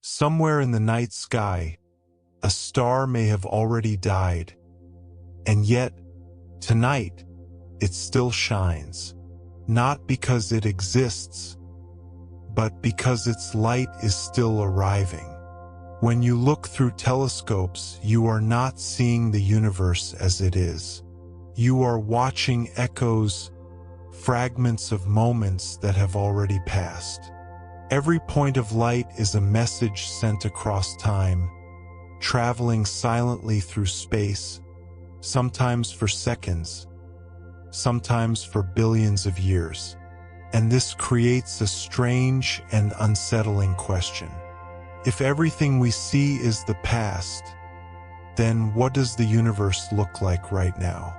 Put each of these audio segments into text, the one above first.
Somewhere in the night sky, a star may have already died, and yet, tonight, it still shines, not because it exists, but because its light is still arriving. When you look through telescopes, you are not seeing the universe as it is. You are watching echoes, fragments of moments that have already passed. Every point of light is a message sent across time, traveling silently through space, sometimes for seconds, sometimes for billions of years. And this creates a strange and unsettling question. If everything we see is the past, then what does the universe look like right now?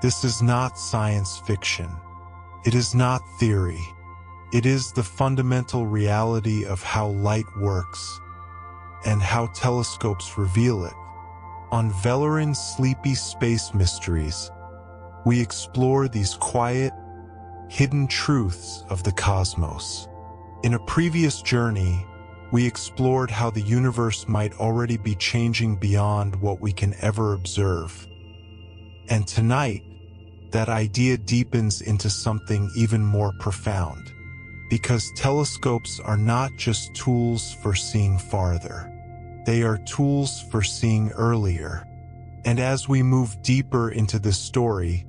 This is not science fiction. It is not theory. It is the fundamental reality of how light works and how telescopes reveal it. On Velarin's Sleepy Space Mysteries, we explore these quiet, hidden truths of the cosmos. In a previous journey, we explored how the universe might already be changing beyond what we can ever observe. And tonight, that idea deepens into something even more profound. Because telescopes are not just tools for seeing farther. They are tools for seeing earlier. And as we move deeper into this story,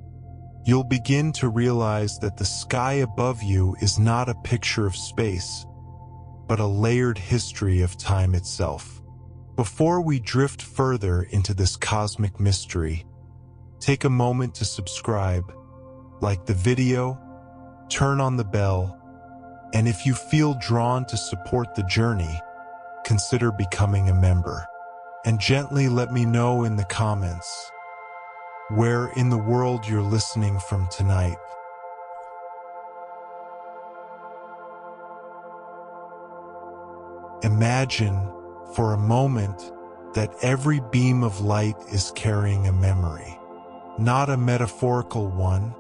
you'll begin to realize that the sky above you is not a picture of space, but a layered history of time itself. Before we drift further into this cosmic mystery, take a moment to subscribe, like the video, turn on the bell, and if you feel drawn to support the journey, consider becoming a member. And gently let me know in the comments where in the world you're listening from tonight. Imagine for a moment that every beam of light is carrying a memory. Not a metaphorical one,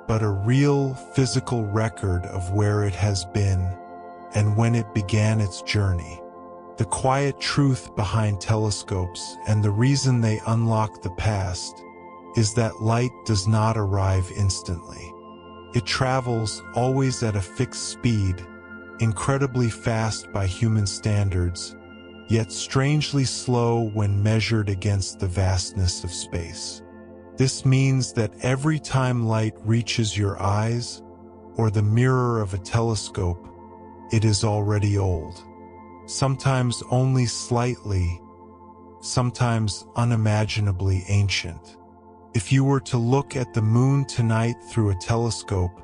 but a real physical record of where it has been and when it began its journey. The quiet truth behind telescopes and the reason they unlock the past is that light does not arrive instantly. It travels always at a fixed speed, incredibly fast by human standards, yet strangely slow when measured against the vastness of space. This means that every time light reaches your eyes or the mirror of a telescope, it is already old. Sometimes only slightly, sometimes unimaginably ancient. If you were to look at the moon tonight through a telescope,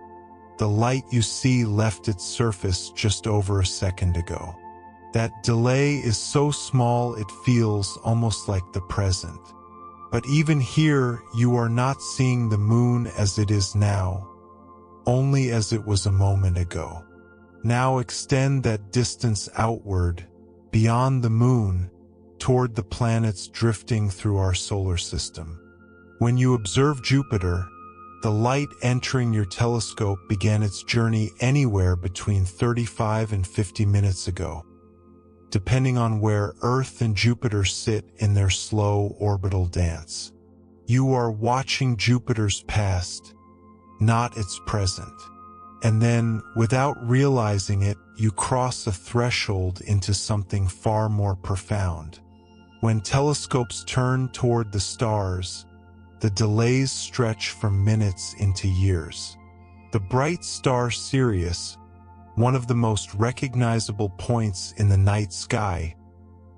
the light you see left its surface just over a second ago. That delay is so small it feels almost like the present. But even here, you are not seeing the moon as it is now, only as it was a moment ago. Now extend that distance outward, beyond the moon, toward the planets drifting through our solar system. When you observe Jupiter, the light entering your telescope began its journey anywhere between 35 and 50 minutes ago, depending on where Earth and Jupiter sit in their slow orbital dance. You are watching Jupiter's past, not its present. And then, without realizing it, you cross a threshold into something far more profound. When telescopes turn toward the stars, the delays stretch from minutes into years. The bright star Sirius, one of the most recognizable points in the night sky,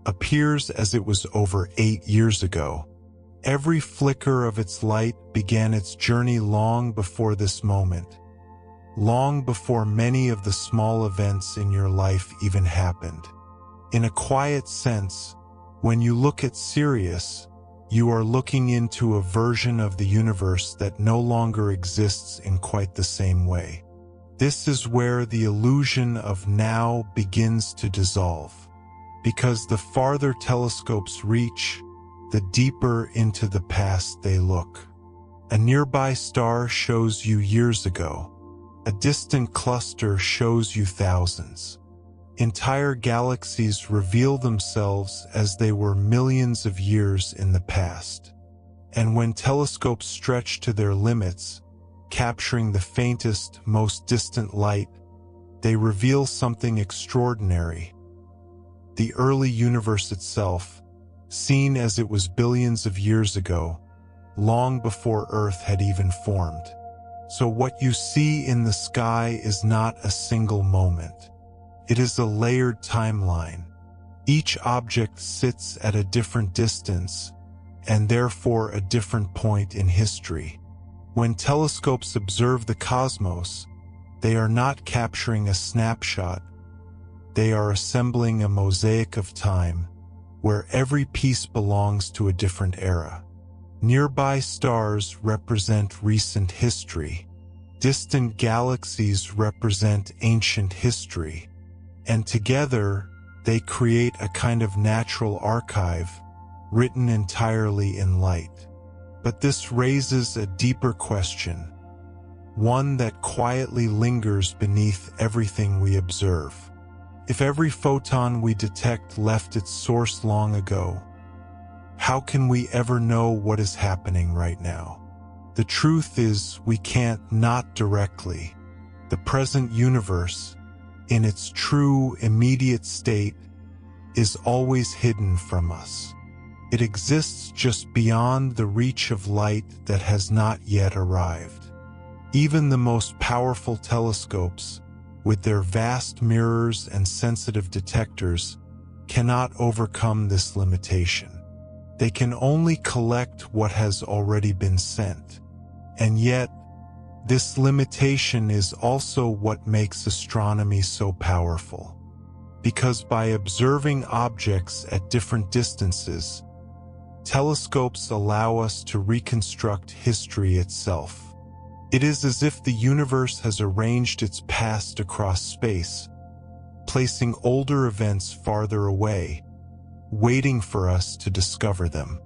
appears as it was over 8 years ago. Every flicker of its light began its journey long before this moment, long before many of the small events in your life even happened. In a quiet sense, when you look at Sirius, you are looking into a version of the universe that no longer exists in quite the same way. This is where the illusion of now begins to dissolve, because the farther telescopes reach, the deeper into the past they look. A nearby star shows you years ago. A distant cluster shows you thousands. Entire galaxies reveal themselves as they were millions of years in the past. And when telescopes stretch to their limits, capturing the faintest, most distant light, they reveal something extraordinary. The early universe itself, seen as it was billions of years ago, long before Earth had even formed. So what you see in the sky is not a single moment. It is a layered timeline. Each object sits at a different distance, and therefore a different point in history. When telescopes observe the cosmos, they are not capturing a snapshot. They are assembling a mosaic of time, where every piece belongs to a different era. Nearby stars represent recent history. Distant galaxies represent ancient history. And together, they create a kind of natural archive, written entirely in light. But this raises a deeper question, one that quietly lingers beneath everything we observe. If every photon we detect left its source long ago, how can we ever know what is happening right now? The truth is, we can't, not directly. The present universe, in its true, immediate state, is always hidden from us. It exists just beyond the reach of light that has not yet arrived. Even the most powerful telescopes, with their vast mirrors and sensitive detectors, cannot overcome this limitation. They can only collect what has already been sent. And yet, this limitation is also what makes astronomy so powerful. Because by observing objects at different distances, telescopes allow us to reconstruct history itself. It is as if the universe has arranged its past across space, placing older events farther away, waiting for us to discover them.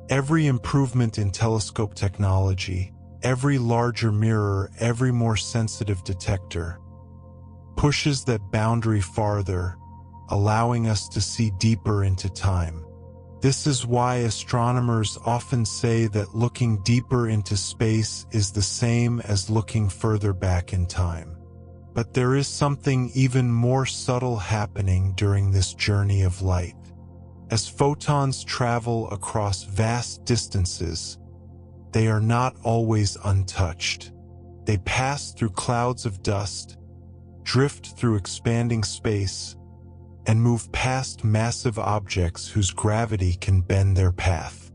Every improvement in telescope technology, every larger mirror, every more sensitive detector, pushes that boundary farther, allowing us to see deeper into time. This is why astronomers often say that looking deeper into space is the same as looking further back in time. But there is something even more subtle happening during this journey of light. As photons travel across vast distances, they are not always untouched. They pass through clouds of dust, drift through expanding space, and move past massive objects whose gravity can bend their path.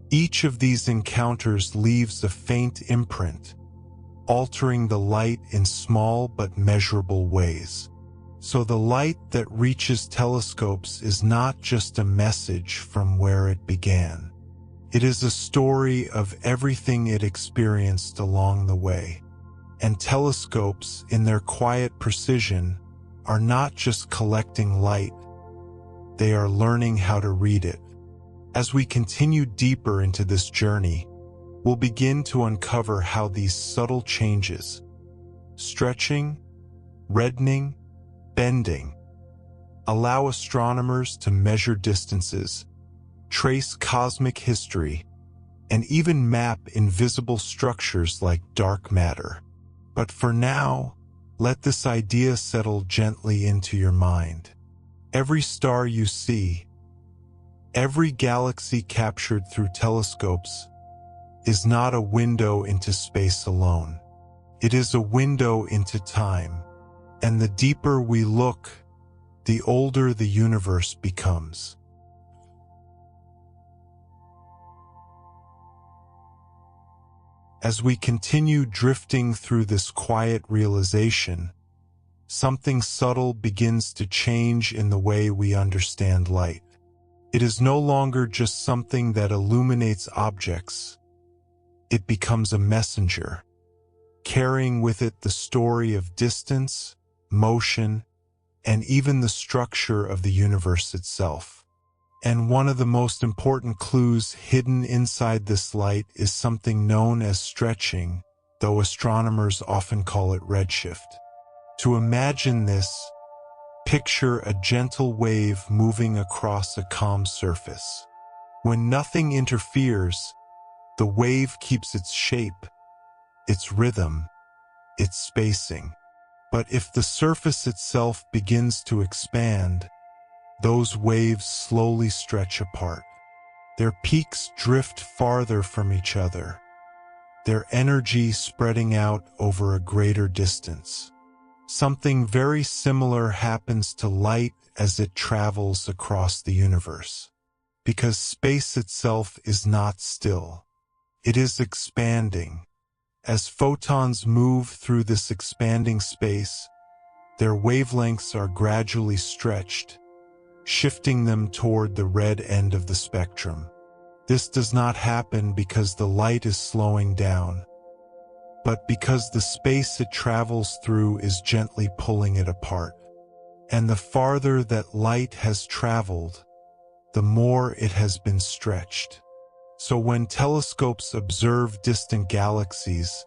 Each of these encounters leaves a faint imprint, altering the light in small but measurable ways. So the light that reaches telescopes is not just a message from where it began. It is a story of everything it experienced along the way. And telescopes, in their quiet precision, are not just collecting light, they are learning how to read it. As we continue deeper into this journey, we'll begin to uncover how these subtle changes, stretching, reddening, bending, allow astronomers to measure distances, trace cosmic history, and even map invisible structures like dark matter. But for now, let this idea settle gently into your mind. Every star you see, every galaxy captured through telescopes, is not a window into space alone. It is a window into time, and the deeper we look, the older the universe becomes. As we continue drifting through this quiet realization, something subtle begins to change in the way we understand light. It is no longer just something that illuminates objects. It becomes a messenger, carrying with it the story of distance, motion, and even the structure of the universe itself. And one of the most important clues hidden inside this light is something known as stretching, though astronomers often call it redshift. To imagine this, picture a gentle wave moving across a calm surface. When nothing interferes, the wave keeps its shape, its rhythm, its spacing. But if the surface itself begins to expand, those waves slowly stretch apart. Their peaks drift farther from each other, their energy spreading out over a greater distance. Something very similar happens to light as it travels across the universe. Because space itself is not still. It is expanding. As photons move through this expanding space, their wavelengths are gradually stretched, shifting them toward the red end of the spectrum. This does not happen because the light is slowing down, but because the space it travels through is gently pulling it apart. And the farther that light has traveled, the more it has been stretched. So when telescopes observe distant galaxies,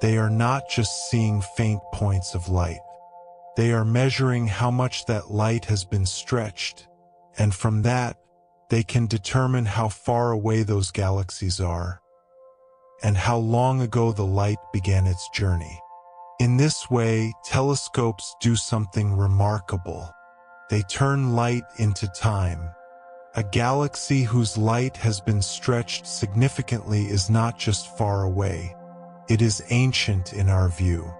they are not just seeing faint points of light. They are measuring how much that light has been stretched, and from that, they can determine how far away those galaxies are, and how long ago the light began its journey. In this way, telescopes do something remarkable. They turn light into time. A galaxy whose light has been stretched significantly is not just far away. It is ancient in our view.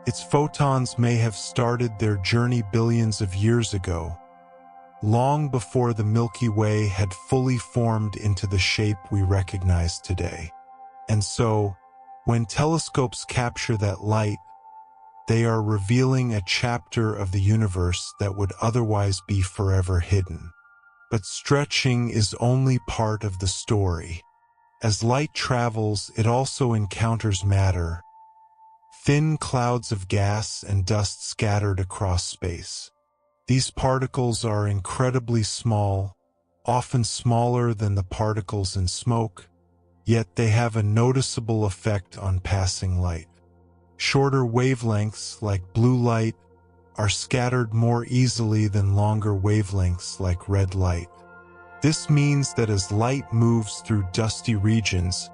Its photons may have started their journey billions of years ago, long before the Milky Way had fully formed into the shape we recognize today. And so, when telescopes capture that light, they are revealing a chapter of the universe that would otherwise be forever hidden. But stretching is only part of the story. As light travels, it also encounters matter, thin clouds of gas and dust scattered across space. These particles are incredibly small, often smaller than the particles in smoke, yet they have a noticeable effect on passing light. Shorter wavelengths, like blue light, are scattered more easily than longer wavelengths like red light. This means that as light moves through dusty regions,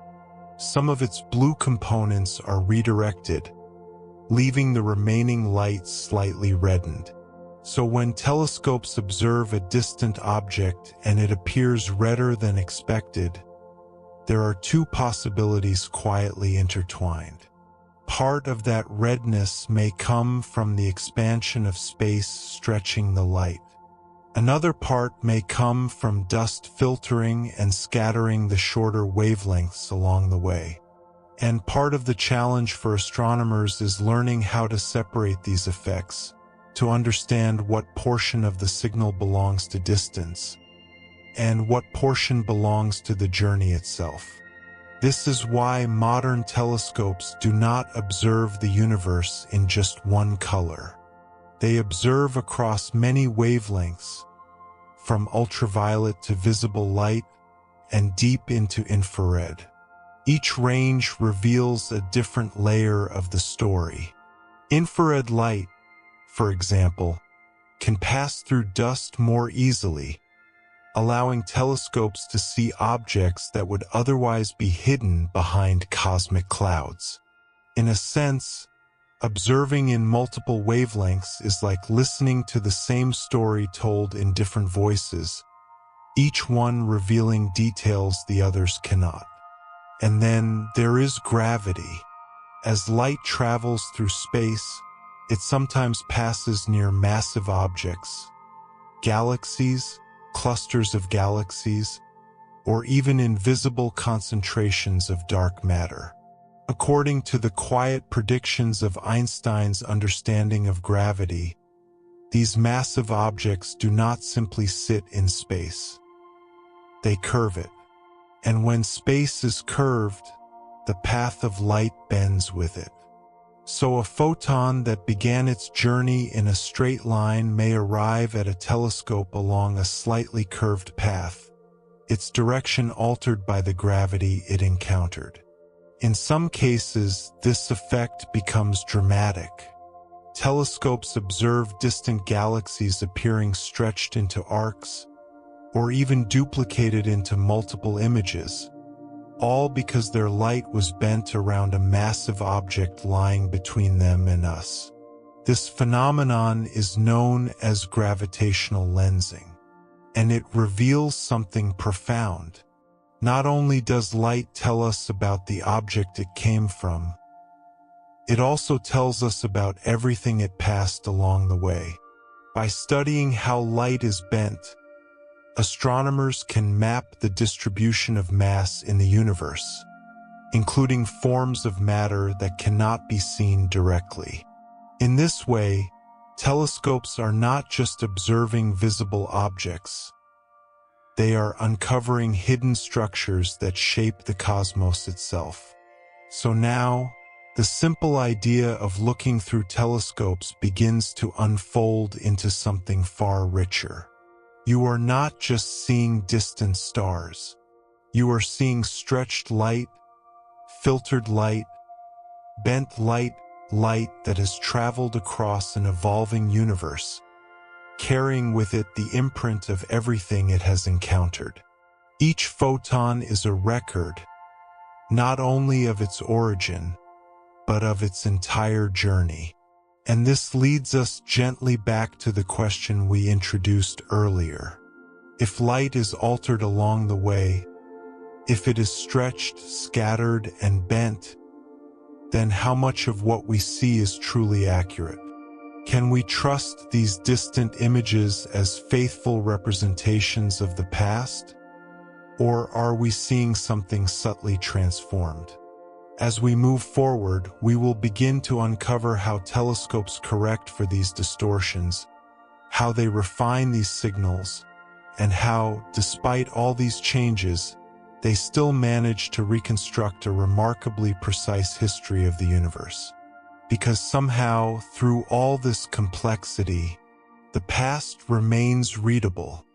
some of its blue components are redirected, leaving the remaining light slightly reddened. So when telescopes observe a distant object and it appears redder than expected, there are two possibilities quietly intertwined. Part of that redness may come from the expansion of space stretching the light. Another part may come from dust filtering and scattering the shorter wavelengths along the way. And part of the challenge for astronomers is learning how to separate these effects, to understand what portion of the signal belongs to distance, and what portion belongs to the journey itself. This is why modern telescopes do not observe the universe in just one color. They observe across many wavelengths, from ultraviolet to visible light and deep into infrared. Each range reveals a different layer of the story. Infrared light, for example, can pass through dust more easily, allowing telescopes to see objects that would otherwise be hidden behind cosmic clouds. In a sense, observing in multiple wavelengths is like listening to the same story told in different voices, each one revealing details the others cannot. And then there is gravity. As light travels through space, it sometimes passes near massive objects, galaxies, clusters of galaxies, or even invisible concentrations of dark matter. According to the quiet predictions of Einstein's understanding of gravity, these massive objects do not simply sit in space. They curve it. And when space is curved, the path of light bends with it. So a photon that began its journey in a straight line may arrive at a telescope along a slightly curved path, its direction altered by the gravity it encountered. In some cases, this effect becomes dramatic. Telescopes observe distant galaxies appearing stretched into arcs, or even duplicated into multiple images, all because their light was bent around a massive object lying between them and us. This phenomenon is known as gravitational lensing, and it reveals something profound. Not only does light tell us about the object it came from, it also tells us about everything it passed along the way. By studying how light is bent, astronomers can map the distribution of mass in the universe, including forms of matter that cannot be seen directly. In this way, telescopes are not just observing visible objects. They are uncovering hidden structures that shape the cosmos itself. So now, the simple idea of looking through telescopes begins to unfold into something far richer. You are not just seeing distant stars. You are seeing stretched light, filtered light, bent light that has traveled across an evolving universe, carrying with it the imprint of everything it has encountered. Each photon is a record, not only of its origin, but of its entire journey. And this leads us gently back to the question we introduced earlier. If light is altered along the way, if it is stretched, scattered, and bent, then how much of what we see is truly accurate? Can we trust these distant images as faithful representations of the past? Or are we seeing something subtly transformed? As we move forward, we will begin to uncover how telescopes correct for these distortions, how they refine these signals, and how, despite all these changes, they still manage to reconstruct a remarkably precise history of the universe. Because somehow, through all this complexity, the past remains readable,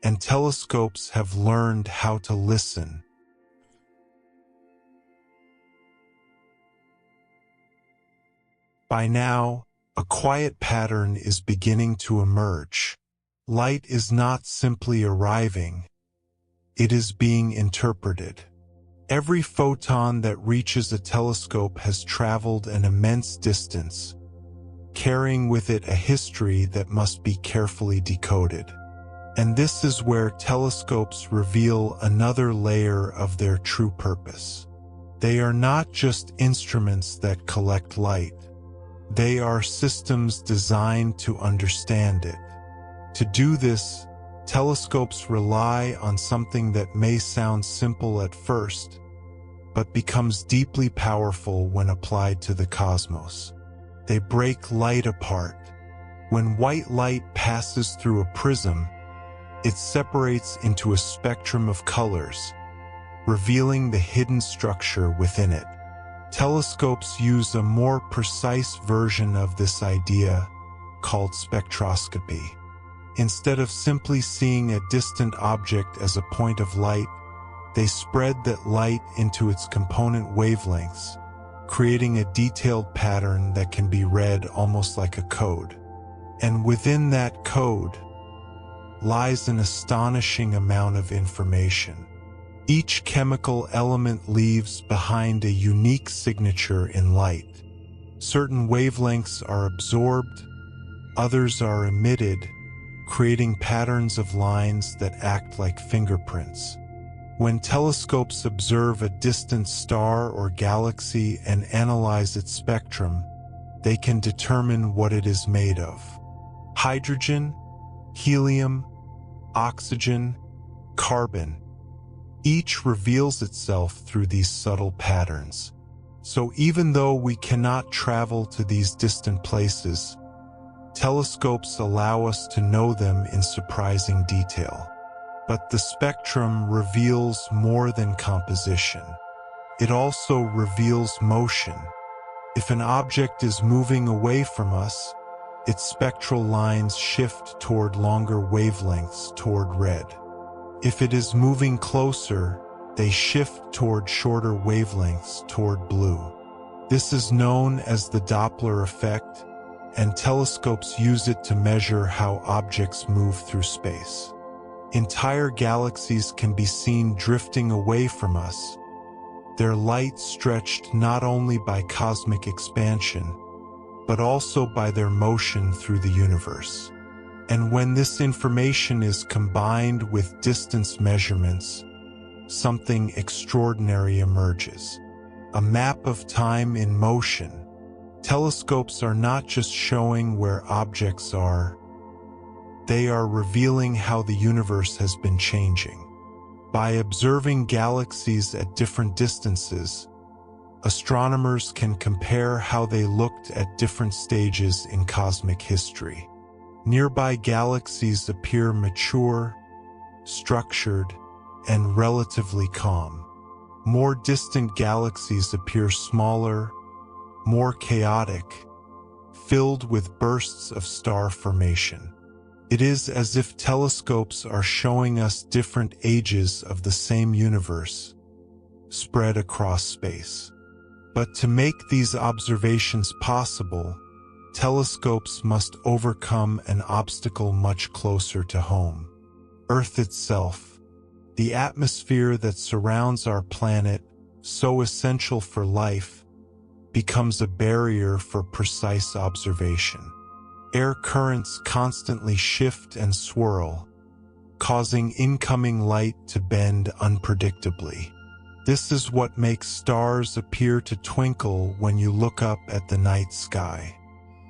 and telescopes have learned how to listen. By now, a quiet pattern is beginning to emerge. Light is not simply arriving, it is being interpreted. Every photon that reaches a telescope has traveled an immense distance, carrying with it a history that must be carefully decoded. And this is where telescopes reveal another layer of their true purpose. They are not just instruments that collect light. They are systems designed to understand it. To do this, telescopes rely on something that may sound simple at first, but becomes deeply powerful when applied to the cosmos. They break light apart. When white light passes through a prism, it separates into a spectrum of colors, revealing the hidden structure within it. Telescopes use a more precise version of this idea, called spectroscopy. Instead of simply seeing a distant object as a point of light, they spread that light into its component wavelengths, creating a detailed pattern that can be read almost like a code. And within that code lies an astonishing amount of information. Each chemical element leaves behind a unique signature in light. Certain wavelengths are absorbed, others are emitted, creating patterns of lines that act like fingerprints. When telescopes observe a distant star or galaxy and analyze its spectrum, they can determine what it is made of. Hydrogen, helium, oxygen, carbon. Each reveals itself through these subtle patterns. So even though we cannot travel to these distant places, telescopes allow us to know them in surprising detail. But the spectrum reveals more than composition. It also reveals motion. If an object is moving away from us, its spectral lines shift toward longer wavelengths toward red. If it is moving closer, they shift toward shorter wavelengths toward blue. This is known as the Doppler effect, and telescopes use it to measure how objects move through space. Entire galaxies can be seen drifting away from us, their light stretched not only by cosmic expansion, but also by their motion through the universe. And when this information is combined with distance measurements, something extraordinary emerges. A map of time in motion. Telescopes are not just showing where objects are, they are revealing how the universe has been changing. By observing galaxies at different distances, astronomers can compare how they looked at different stages in cosmic history. Nearby galaxies appear mature, structured, and relatively calm. More distant galaxies appear smaller, more chaotic, filled with bursts of star formation. It is as if telescopes are showing us different ages of the same universe, spread across space. But to make these observations possible, telescopes must overcome an obstacle much closer to home. Earth itself, the atmosphere that surrounds our planet, so essential for life, becomes a barrier for precise observation. Air currents constantly shift and swirl, causing incoming light to bend unpredictably. This is what makes stars appear to twinkle when you look up at the night sky.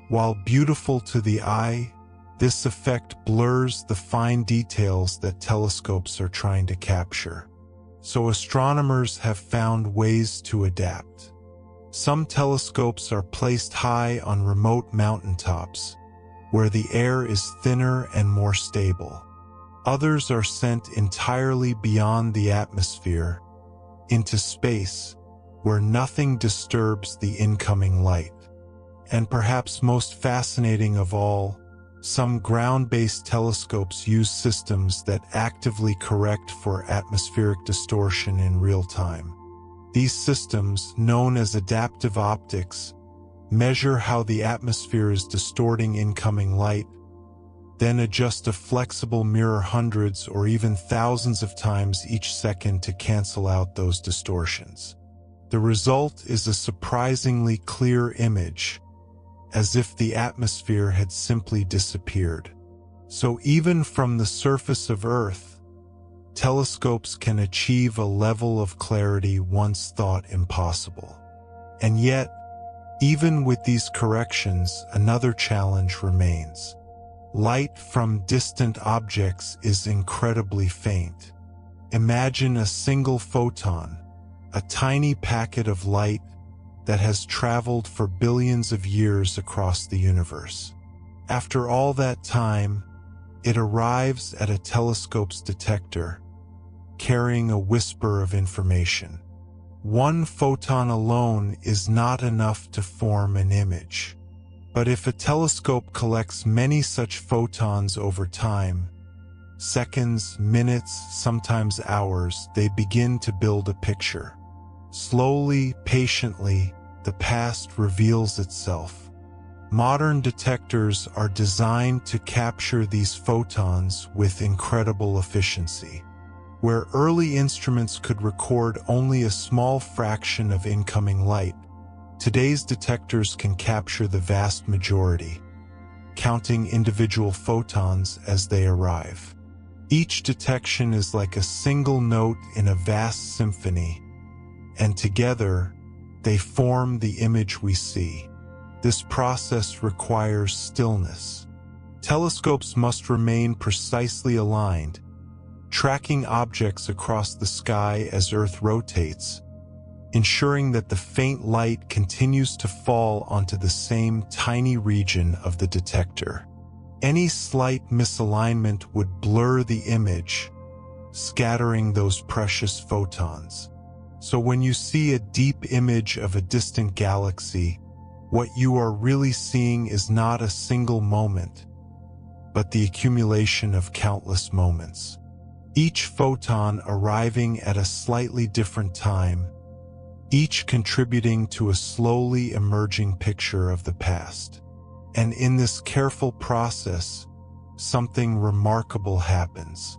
While beautiful to the eye, this effect blurs the fine details that telescopes are trying to capture. So astronomers have found ways to adapt. Some telescopes are placed high on remote mountaintops, where the air is thinner and more stable. Others are sent entirely beyond the atmosphere, into space, where nothing disturbs the incoming light. And perhaps most fascinating of all, some ground-based telescopes use systems that actively correct for atmospheric distortion in real time. These systems, known as adaptive optics, measure how the atmosphere is distorting incoming light, then adjust a flexible mirror hundreds or even thousands of times each second to cancel out those distortions. The result is a surprisingly clear image, as if the atmosphere had simply disappeared. So even from the surface of Earth, telescopes can achieve a level of clarity once thought impossible. And yet, even with these corrections, another challenge remains. Light from distant objects is incredibly faint. Imagine a single photon, a tiny packet of light that has traveled for billions of years across the universe. After all that time, it arrives at a telescope's detector, carrying a whisper of information. One photon alone is not enough to form an image. But if a telescope collects many such photons over time, seconds, minutes, sometimes hours, they begin to build a picture. Slowly, patiently, the past reveals itself. Modern detectors are designed to capture these photons with incredible efficiency. Where early instruments could record only a small fraction of incoming light, today's detectors can capture the vast majority, counting individual photons as they arrive. Each detection is like a single note in a vast symphony, and together, they form the image we see. This process requires stillness. Telescopes must remain precisely aligned, tracking objects across the sky as Earth rotates, ensuring that the faint light continues to fall onto the same tiny region of the detector. Any slight misalignment would blur the image, scattering those precious photons. So when you see a deep image of a distant galaxy, what you are really seeing is not a single moment, but the accumulation of countless moments. Each photon arriving at a slightly different time, each contributing to a slowly emerging picture of the past. And in this careful process, something remarkable happens.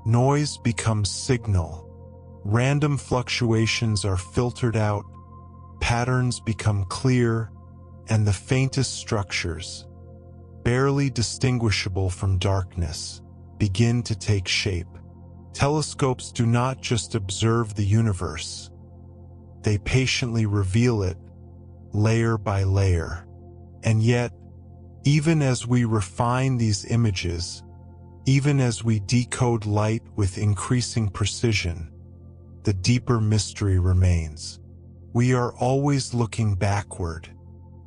Noise becomes signal. Random fluctuations are filtered out, patterns become clear, and the faintest structures, barely distinguishable from darkness, begin to take shape. Telescopes do not just observe the universe. They patiently reveal it, layer by layer. And yet, even as we refine these images, even as we decode light with increasing precision, the deeper mystery remains. We are always looking backward.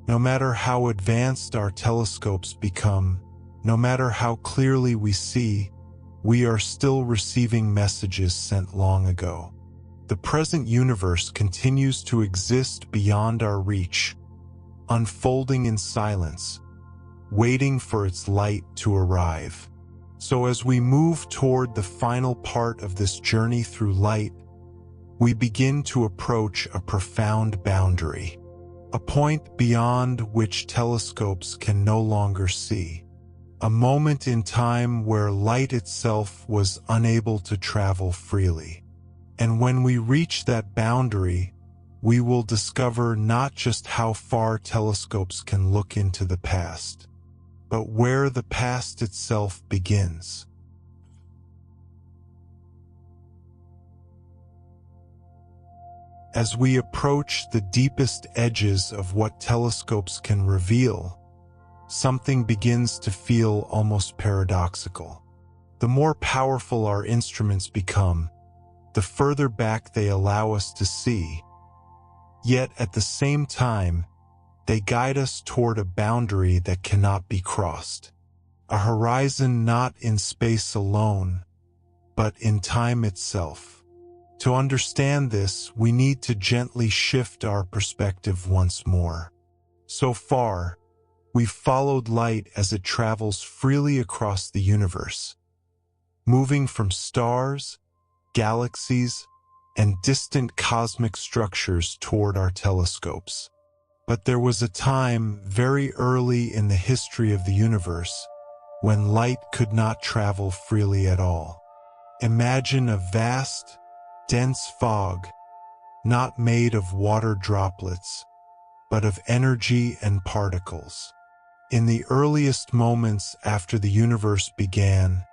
No matter how advanced our telescopes become, no matter how clearly we see, we are still receiving messages sent long ago. The present universe continues to exist beyond our reach, unfolding in silence, waiting for its light to arrive. So as we move toward the final part of this journey through light, we begin to approach a profound boundary, a point beyond which telescopes can no longer see, a moment in time where light itself was unable to travel freely. And when we reach that boundary, we will discover not just how far telescopes can look into the past, but where the past itself begins. As we approach the deepest edges of what telescopes can reveal, something begins to feel almost paradoxical. The more powerful our instruments become, the further back they allow us to see. Yet at the same time, they guide us toward a boundary that cannot be crossed, a horizon not in space alone, but in time itself. To understand this, we need to gently shift our perspective once more. So far, we've followed light as it travels freely across the universe, moving from stars, galaxies, and distant cosmic structures toward our telescopes. But there was a time very early in the history of the universe when light could not travel freely at all. Imagine a vast, dense fog, not made of water droplets, but of energy and particles. In the earliest moments after the universe began,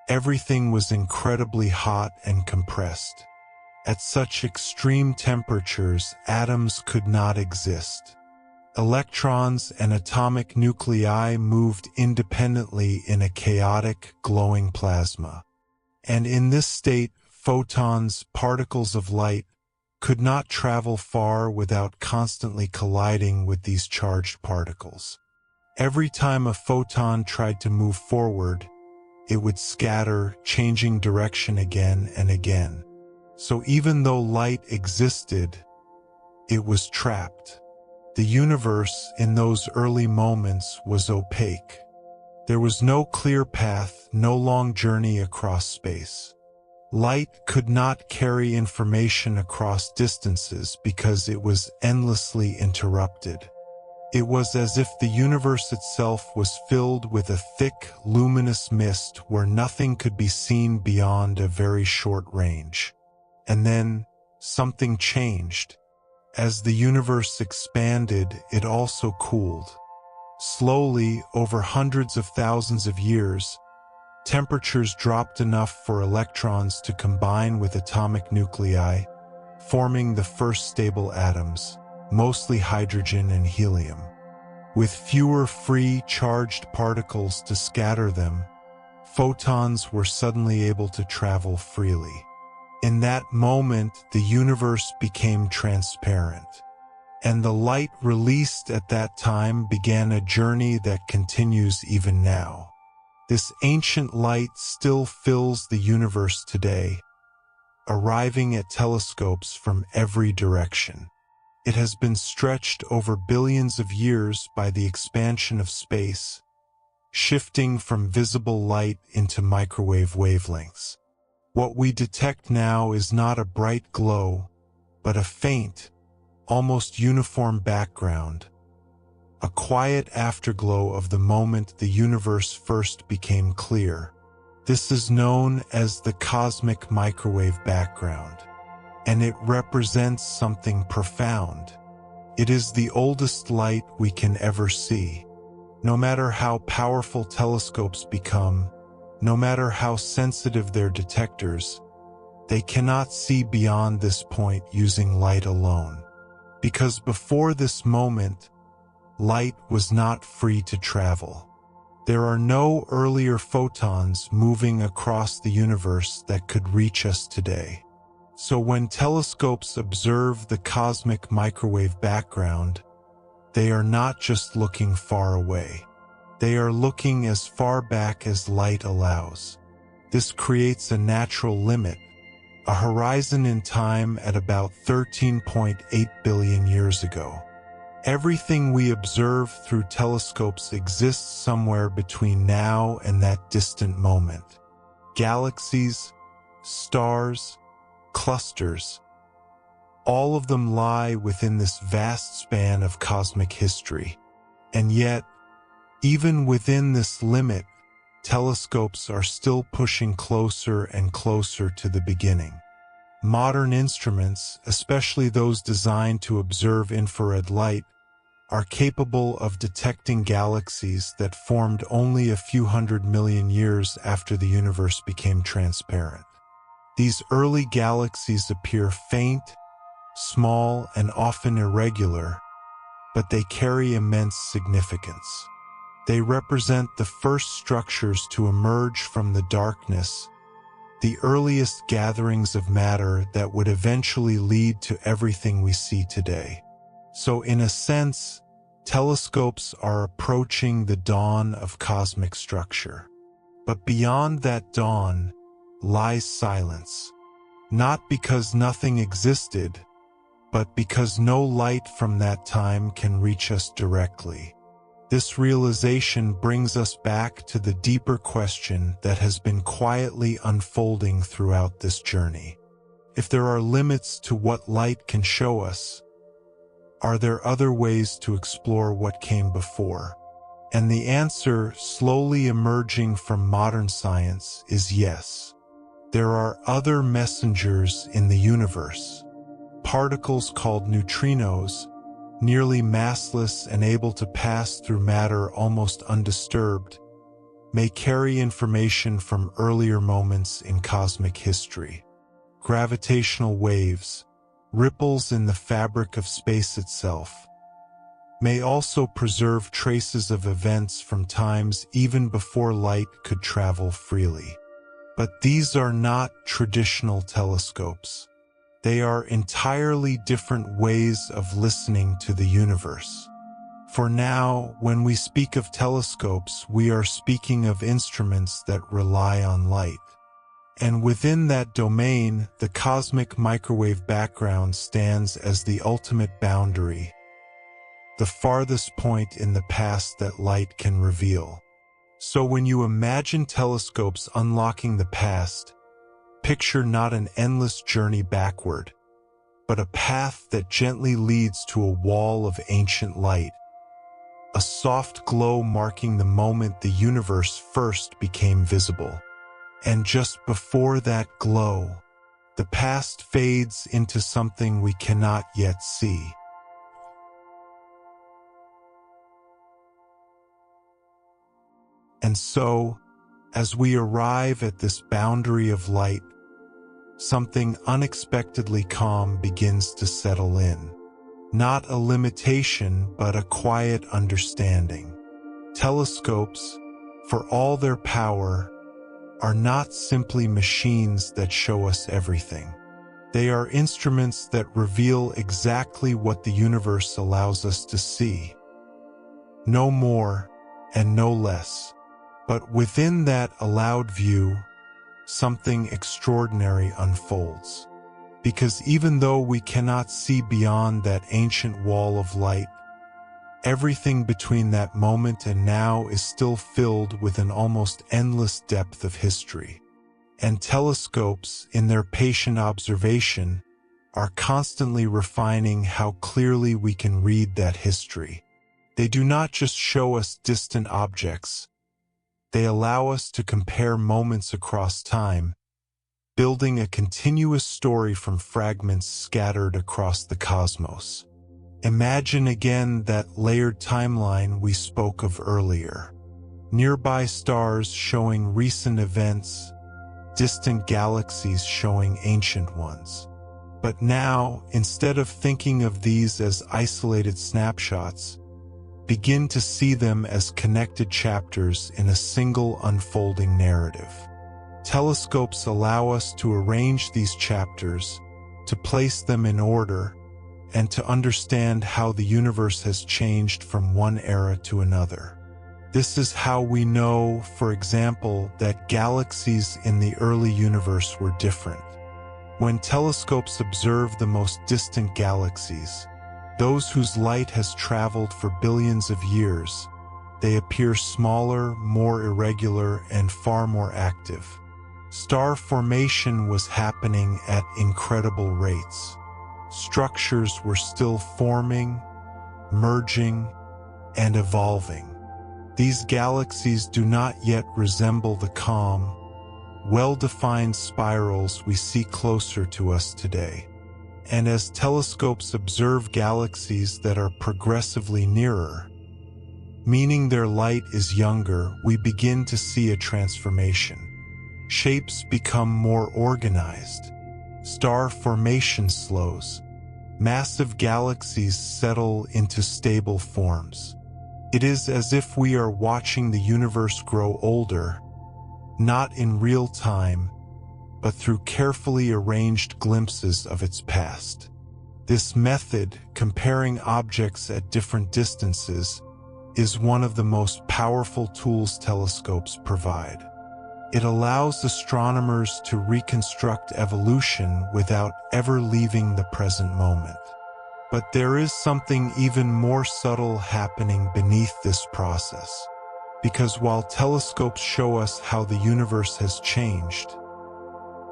everything was incredibly hot and compressed. At such extreme temperatures, atoms could not exist. Electrons and atomic nuclei moved independently in a chaotic, glowing plasma. And in this state, photons, particles of light, could not travel far without constantly colliding with these charged particles. Every time a photon tried to move forward, it would scatter, changing direction again and again. So even though light existed, it was trapped. The universe in those early moments was opaque. There was no clear path, no long journey across space. Light could not carry information across distances because it was endlessly interrupted. It was as if the universe itself was filled with a thick, luminous mist where nothing could be seen beyond a very short range. And then, something changed. As the universe expanded, it also cooled. Slowly, over hundreds of thousands of years, temperatures dropped enough for electrons to combine with atomic nuclei, forming the first stable atoms, mostly hydrogen and helium. With fewer free, charged particles to scatter them, photons were suddenly able to travel freely. In that moment, the universe became transparent, and the light released at that time began a journey that continues even now. This ancient light still fills the universe today, arriving at telescopes from every direction. It has been stretched over billions of years by the expansion of space, shifting from visible light into microwave wavelengths. What we detect now is not a bright glow, but a faint, almost uniform background, a quiet afterglow of the moment the universe first became clear. This is known as the cosmic microwave background, and it represents something profound. It is the oldest light we can ever see. No matter how powerful telescopes become, no matter how sensitive their detectors, they cannot see beyond this point using light alone. Because before this moment, light was not free to travel. There are no earlier photons moving across the universe that could reach us today. So when telescopes observe the cosmic microwave background, they are not just looking far away. They are looking as far back as light allows. This creates a natural limit, a horizon in time at about 13.8 billion years ago. Everything we observe through telescopes exists somewhere between now and that distant moment. Galaxies, stars, clusters, all of them lie within this vast span of cosmic history. And yet, even within this limit, telescopes are still pushing closer and closer to the beginning. Modern instruments, especially those designed to observe infrared light, are capable of detecting galaxies that formed only a few 100 million years after the universe became transparent. These early galaxies appear faint, small, and often irregular, but they carry immense significance. They represent the first structures to emerge from the darkness, the earliest gatherings of matter that would eventually lead to everything we see today. So in a sense, telescopes are approaching the dawn of cosmic structure. But beyond that dawn lies silence, not because nothing existed, but because no light from that time can reach us directly. This realization brings us back to the deeper question that has been quietly unfolding throughout this journey. If there are limits to what light can show us, are there other ways to explore what came before? And the answer, slowly emerging from modern science, is yes. There are other messengers in the universe. Particles called neutrinos, nearly massless and able to pass through matter almost undisturbed, may carry information from earlier moments in cosmic history. Gravitational waves, ripples in the fabric of space itself, may also preserve traces of events from times even before light could travel freely. But these are not traditional telescopes. They are entirely different ways of listening to the universe. For now, when we speak of telescopes, we are speaking of instruments that rely on light. And within that domain, the cosmic microwave background stands as the ultimate boundary, the farthest point in the past that light can reveal. So when you imagine telescopes unlocking the past, picture not an endless journey backward, but a path that gently leads to a wall of ancient light, a soft glow marking the moment the universe first became visible. And just before that glow, the past fades into something we cannot yet see. And so, as we arrive at this boundary of light, something unexpectedly calm begins to settle in. Not a limitation, but a quiet understanding. Telescopes, for all their power, are not simply machines that show us everything. They are instruments that reveal exactly what the universe allows us to see. No more and no less. But within that allowed view, something extraordinary unfolds. Because even though we cannot see beyond that ancient wall of light, everything between that moment and now is still filled with an almost endless depth of history. And telescopes, in their patient observation, are constantly refining how clearly we can read that history. They do not just show us distant objects, they allow us to compare moments across time, building a continuous story from fragments scattered across the cosmos. Imagine again that layered timeline we spoke of earlier. Nearby stars showing recent events, distant galaxies showing ancient ones. But now, instead of thinking of these as isolated snapshots, begin to see them as connected chapters in a single unfolding narrative. Telescopes allow us to arrange these chapters, to place them in order, and to understand how the universe has changed from one era to another. This is how we know, for example, that galaxies in the early universe were different. When telescopes observe the most distant galaxies, those whose light has traveled for billions of years, they appear smaller, more irregular, and far more active. Star formation was happening at incredible rates. Structures were still forming, merging, and evolving. These galaxies do not yet resemble the calm, well-defined spirals we see closer to us today. And as telescopes observe galaxies that are progressively nearer, meaning their light is younger, we begin to see a transformation. Shapes become more organized. Star formation slows. Massive galaxies settle into stable forms. It is as if we are watching the universe grow older, not in real time, but through carefully arranged glimpses of its past. This method, comparing objects at different distances, is one of the most powerful tools telescopes provide. It allows astronomers to reconstruct evolution without ever leaving the present moment. But there is something even more subtle happening beneath this process. Because while telescopes show us how the universe has changed,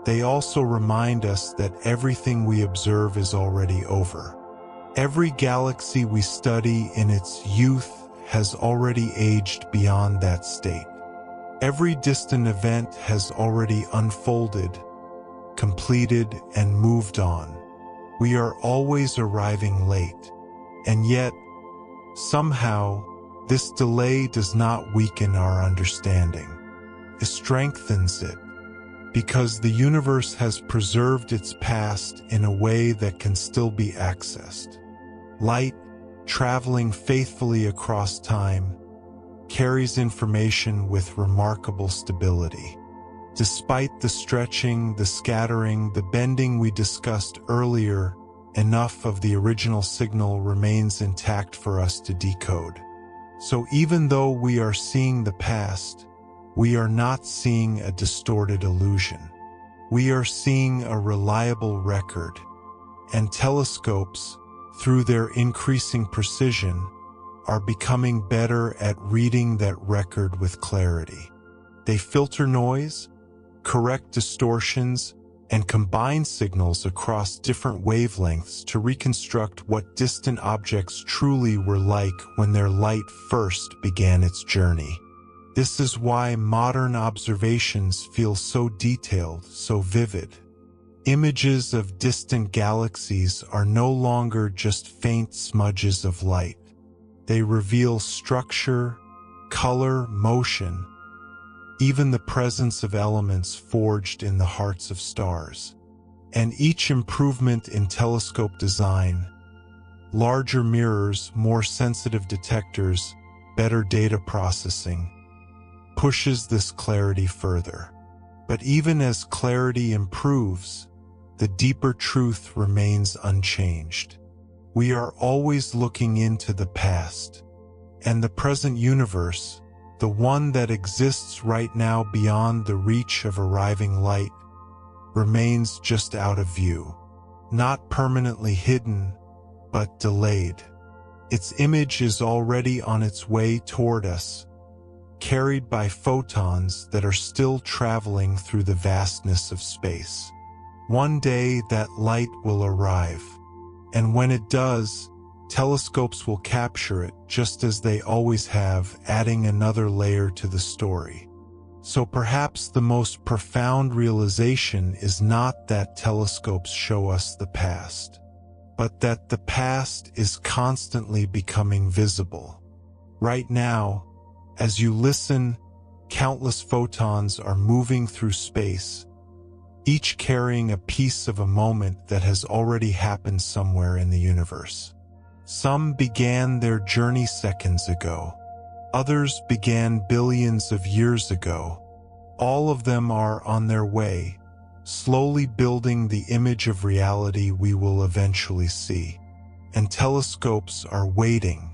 they also remind us that everything we observe is already over. Every galaxy we study in its youth has already aged beyond that state. Every distant event has already unfolded, completed, and moved on. We are always arriving late, and yet, somehow, this delay does not weaken our understanding. It strengthens it, because the universe has preserved its past in a way that can still be accessed. Light, traveling faithfully across time, carries information with remarkable stability. Despite the stretching, the scattering, the bending we discussed earlier, enough of the original signal remains intact for us to decode. So even though we are seeing the past, we are not seeing a distorted illusion. We are seeing a reliable record, and telescopes, through their increasing precision, are becoming better at reading that record with clarity. They filter noise, correct distortions, and combine signals across different wavelengths to reconstruct what distant objects truly were like when their light first began its journey. This is why modern observations feel so detailed, so vivid. Images of distant galaxies are no longer just faint smudges of light. They reveal structure, color, motion, even the presence of elements forged in the hearts of stars. And each improvement in telescope design, larger mirrors, more sensitive detectors, better data processing, pushes this clarity further. But even as clarity improves, the deeper truth remains unchanged. We are always looking into the past, and the present universe, the one that exists right now beyond the reach of arriving light, remains just out of view. Not permanently hidden, but delayed. Its image is already on its way toward us, carried by photons that are still traveling through the vastness of space. One day that light will arrive, and when it does, Telescopes will capture it just as they always have, adding another layer to the story. So perhaps the most profound realization is not that telescopes show us the past, but that the past is constantly becoming visible. Right now, as you listen, countless photons are moving through space, each carrying a piece of a moment that has already happened somewhere in the universe. Some began their journey seconds ago. Others began billions of years ago. All of them are on their way, slowly building the image of reality we will eventually see. And telescopes are waiting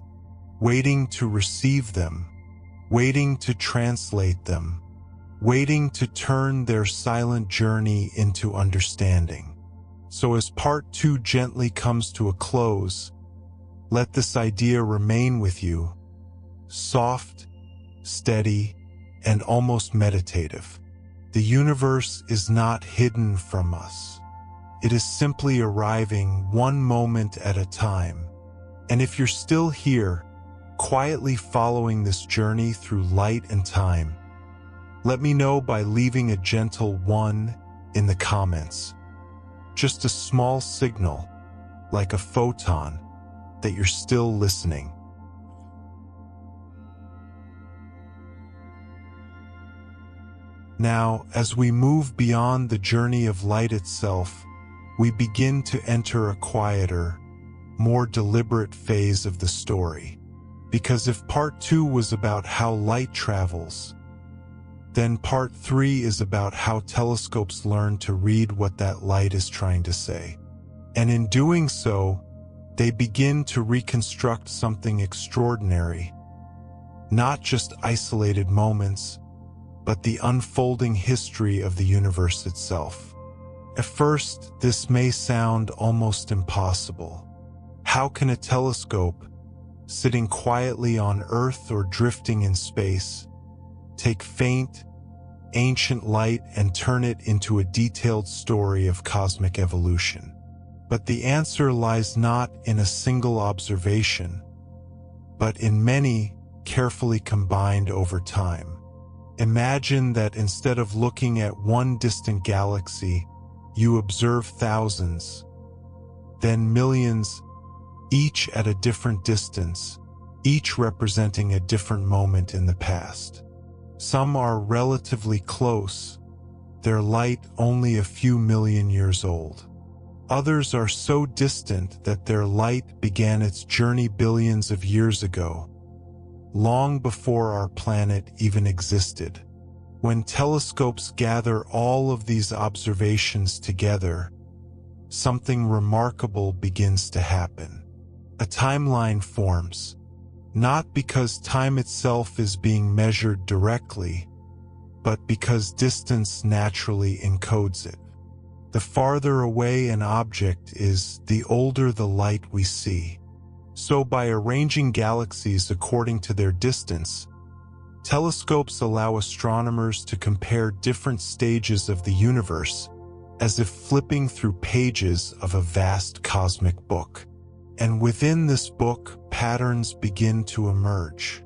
to receive them, waiting to translate them, waiting to turn their silent journey into understanding. So as part 2 gently comes to a close, let this idea remain with you, soft, steady, and almost meditative. The universe is not hidden from us. It is simply arriving one moment at a time. And if you're still here, quietly following this journey through light and time, let me know by leaving a gentle 1 in the comments. Just a small signal, like a photon, that you're still listening. Now, as we move beyond the journey of light itself, we begin to enter a quieter, more deliberate phase of the story. Because if part 2 was about how light travels, then part 3 is about how telescopes learn to read what that light is trying to say. And in doing so, they begin to reconstruct something extraordinary. Not just isolated moments, but the unfolding history of the universe itself. At first, this may sound almost impossible. How can a telescope, sitting quietly on Earth or drifting in space, take faint, ancient light and turn it into a detailed story of cosmic evolution? But the answer lies not in a single observation, but in many carefully combined over time. Imagine that instead of looking at one distant galaxy, you observe thousands, then millions, each at a different distance, each representing a different moment in the past. Some are relatively close, their light only a few million years old. Others are so distant that their light began its journey billions of years ago, long before our planet even existed. When telescopes gather all of these observations together, something remarkable begins to happen. A timeline forms, not because time itself is being measured directly, but because distance naturally encodes it. The farther away an object is, the older the light we see. So by arranging galaxies according to their distance, telescopes allow astronomers to compare different stages of the universe, as if flipping through pages of a vast cosmic book. And within this book, patterns begin to emerge.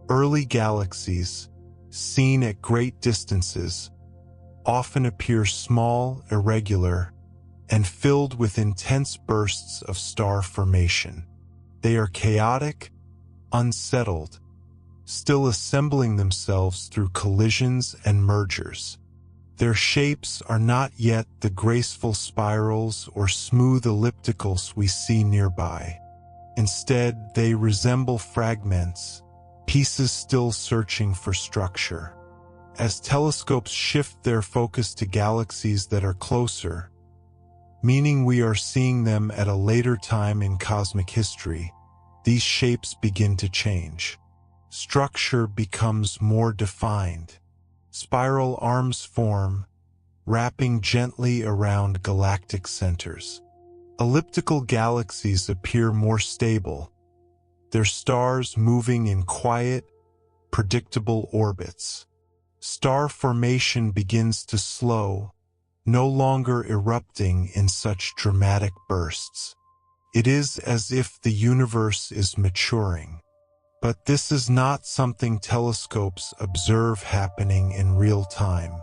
Early galaxies, seen at great distances, often appear small, irregular, and filled with intense bursts of star formation. They are chaotic, unsettled, still assembling themselves through collisions and mergers. Their shapes are not yet the graceful spirals or smooth ellipticals we see nearby. Instead, they resemble fragments, pieces still searching for structure. As telescopes shift their focus to galaxies that are closer, meaning we are seeing them at a later time in cosmic history, these shapes begin to change. Structure becomes more defined. Spiral arms form, wrapping gently around galactic centers. Elliptical galaxies appear more stable, their stars moving in quiet, predictable orbits. Star formation begins to slow, no longer erupting in such dramatic bursts. It is as if the universe is maturing. But this is not something telescopes observe happening in real time.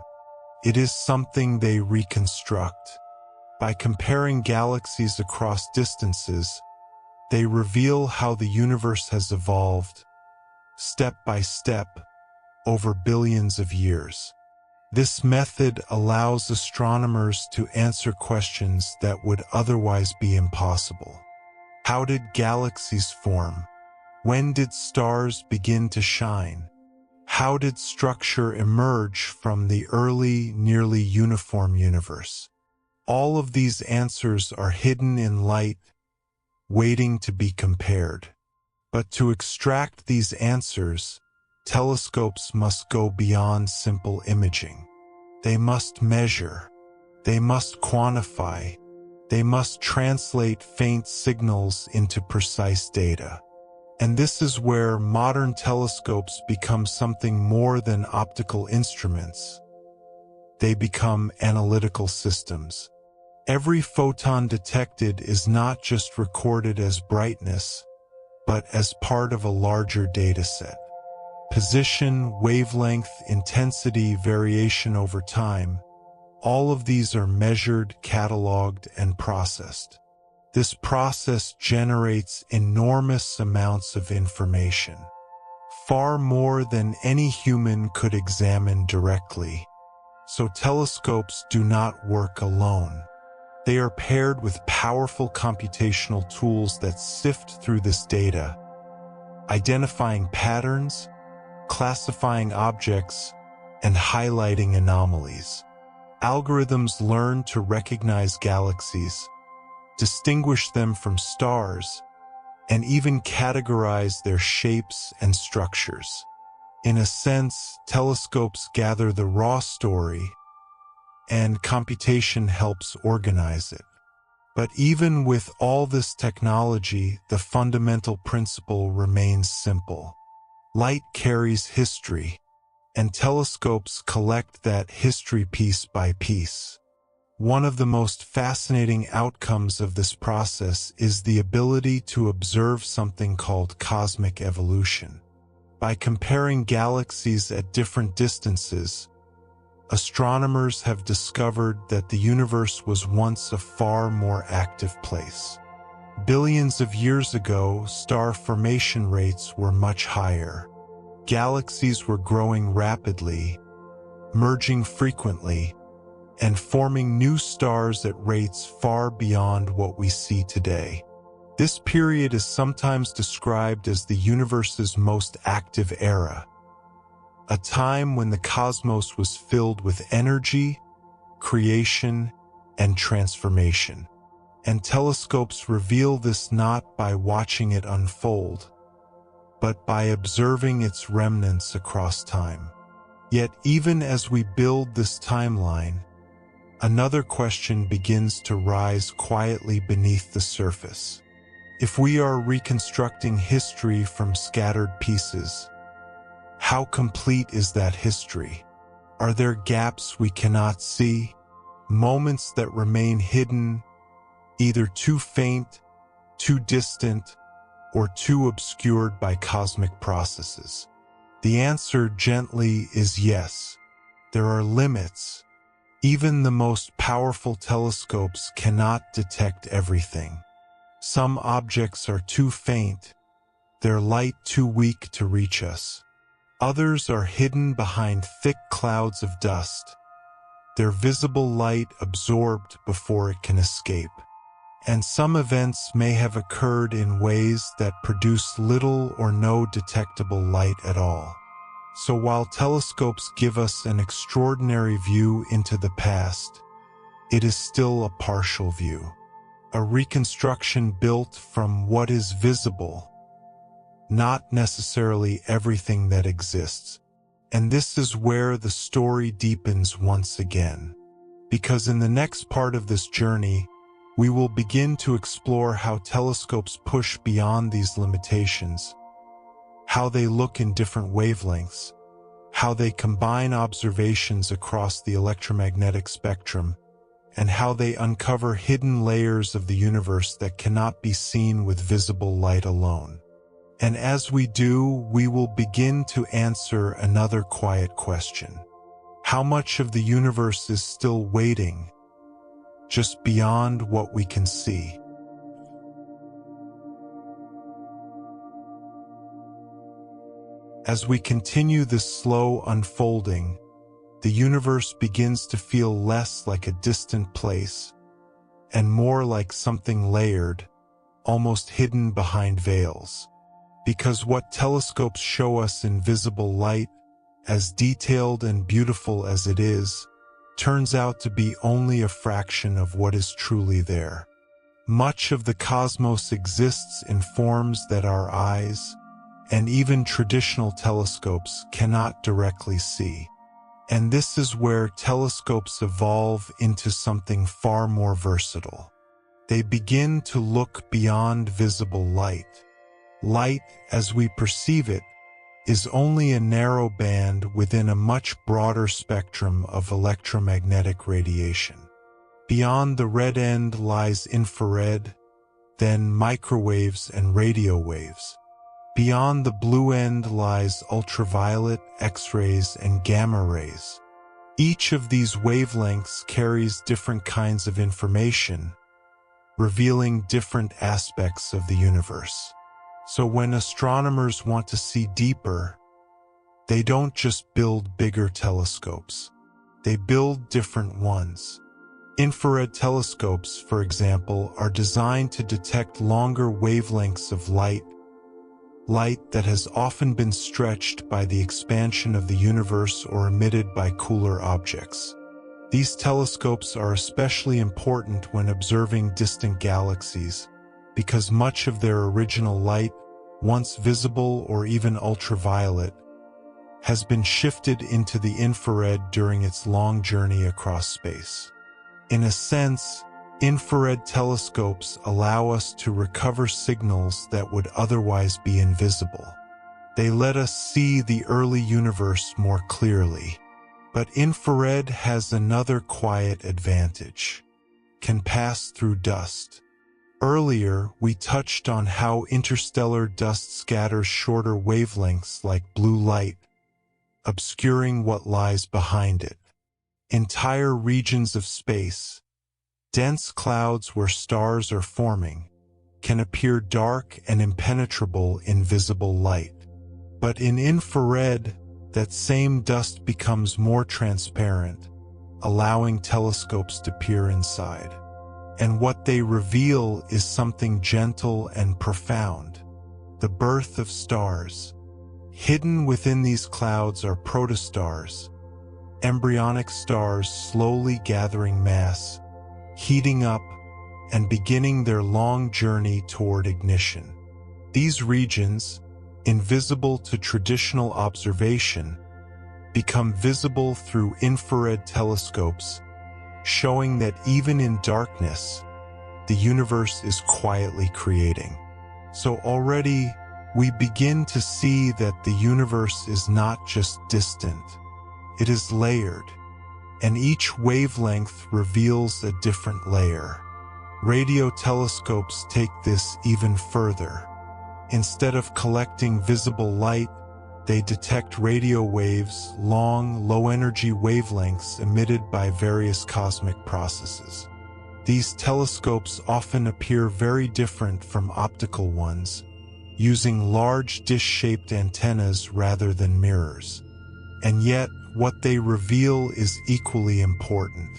It is something they reconstruct. By comparing galaxies across distances, they reveal how the universe has evolved, step by step, over billions of years. This method allows astronomers to answer questions that would otherwise be impossible. How did galaxies form? When did stars begin to shine? How did structure emerge from the early, nearly uniform universe? All of these answers are hidden in light, waiting to be compared. But to extract these answers, telescopes must go beyond simple imaging. They must measure. They must quantify. They must translate faint signals into precise data. And this is where modern telescopes become something more than optical instruments. They become analytical systems. Every photon detected is not just recorded as brightness, but as part of a larger dataset. Position, wavelength, intensity, variation over time, all of these are measured, cataloged, and processed. This process generates enormous amounts of information, far more than any human could examine directly. So telescopes do not work alone. They are paired with powerful computational tools that sift through this data, identifying patterns, classifying objects, and highlighting anomalies. Algorithms learn to recognize galaxies, distinguish them from stars, and even categorize their shapes and structures. In a sense, telescopes gather the raw story, and computation helps organize it. But even with all this technology, the fundamental principle remains simple. Light carries history, and telescopes collect that history piece by piece. One of the most fascinating outcomes of this process is the ability to observe something called cosmic evolution. By comparing galaxies at different distances, astronomers have discovered that the universe was once a far more active place. Billions of years ago, star formation rates were much higher. Galaxies were growing rapidly, merging frequently, and forming new stars at rates far beyond what we see today. This period is sometimes described as the universe's most active era, a time when the cosmos was filled with energy, creation, and transformation. And telescopes reveal this not by watching it unfold, but by observing its remnants across time. Yet even as we build this timeline, another question begins to rise quietly beneath the surface. If we are reconstructing history from scattered pieces, how complete is that history? Are there gaps we cannot see, moments that remain hidden, either too faint, too distant, or too obscured by cosmic processes? The answer gently is yes. There are limits. Even the most powerful telescopes cannot detect everything. Some objects are too faint, their light too weak to reach us. Others are hidden behind thick clouds of dust, their visible light absorbed before it can escape. And some events may have occurred in ways that produce little or no detectable light at all. So while telescopes give us an extraordinary view into the past, it is still a partial view, a reconstruction built from what is visible, not necessarily everything that exists. And this is where the story deepens once again, because in the next part of this journey, we will begin to explore how telescopes push beyond these limitations, how they look in different wavelengths, how they combine observations across the electromagnetic spectrum, and how they uncover hidden layers of the universe that cannot be seen with visible light alone. And as we do, we will begin to answer another quiet question. How much of the universe is still waiting, just beyond what we can see? As we continue this slow unfolding, the universe begins to feel less like a distant place and more like something layered, almost hidden behind veils. Because what telescopes show us in visible light, as detailed and beautiful as it is, turns out to be only a fraction of what is truly there. Much of the cosmos exists in forms that our eyes, and even traditional telescopes, cannot directly see. And this is where telescopes evolve into something far more versatile. They begin to look beyond visible light. Light, as we perceive it, is only a narrow band within a much broader spectrum of electromagnetic radiation. Beyond the red end lies infrared, then microwaves and radio waves. Beyond the blue end lies ultraviolet, X-rays, and gamma rays. Each of these wavelengths carries different kinds of information, revealing different aspects of the universe. So when astronomers want to see deeper, they don't just build bigger telescopes. They build different ones. Infrared telescopes, for example, are designed to detect longer wavelengths of light that has often been stretched by the expansion of the universe or emitted by cooler objects. These telescopes are especially important when observing distant galaxies, because much of their original light, once visible or even ultraviolet, has been shifted into the infrared during its long journey across space. In a sense, infrared telescopes allow us to recover signals that would otherwise be invisible. They let us see the early universe more clearly. But infrared has another quiet advantage: can pass through dust. Earlier, we touched on how interstellar dust scatters shorter wavelengths like blue light, obscuring what lies behind it. Entire regions of space, dense clouds where stars are forming, can appear dark and impenetrable in visible light. But in infrared, that same dust becomes more transparent, allowing telescopes to peer inside. And what they reveal is something gentle and profound: the birth of stars. Hidden within these clouds are protostars, embryonic stars slowly gathering mass, heating up, and beginning their long journey toward ignition. These regions, invisible to traditional observation, become visible through infrared telescopes, showing that even in darkness, the universe is quietly creating. So already, we begin to see that the universe is not just distant, it is layered, and each wavelength reveals a different layer. Radio telescopes take this even further. Instead of collecting visible light, they detect radio waves, long, low-energy wavelengths emitted by various cosmic processes. These telescopes often appear very different from optical ones, using large dish-shaped antennas rather than mirrors. And yet, what they reveal is equally important.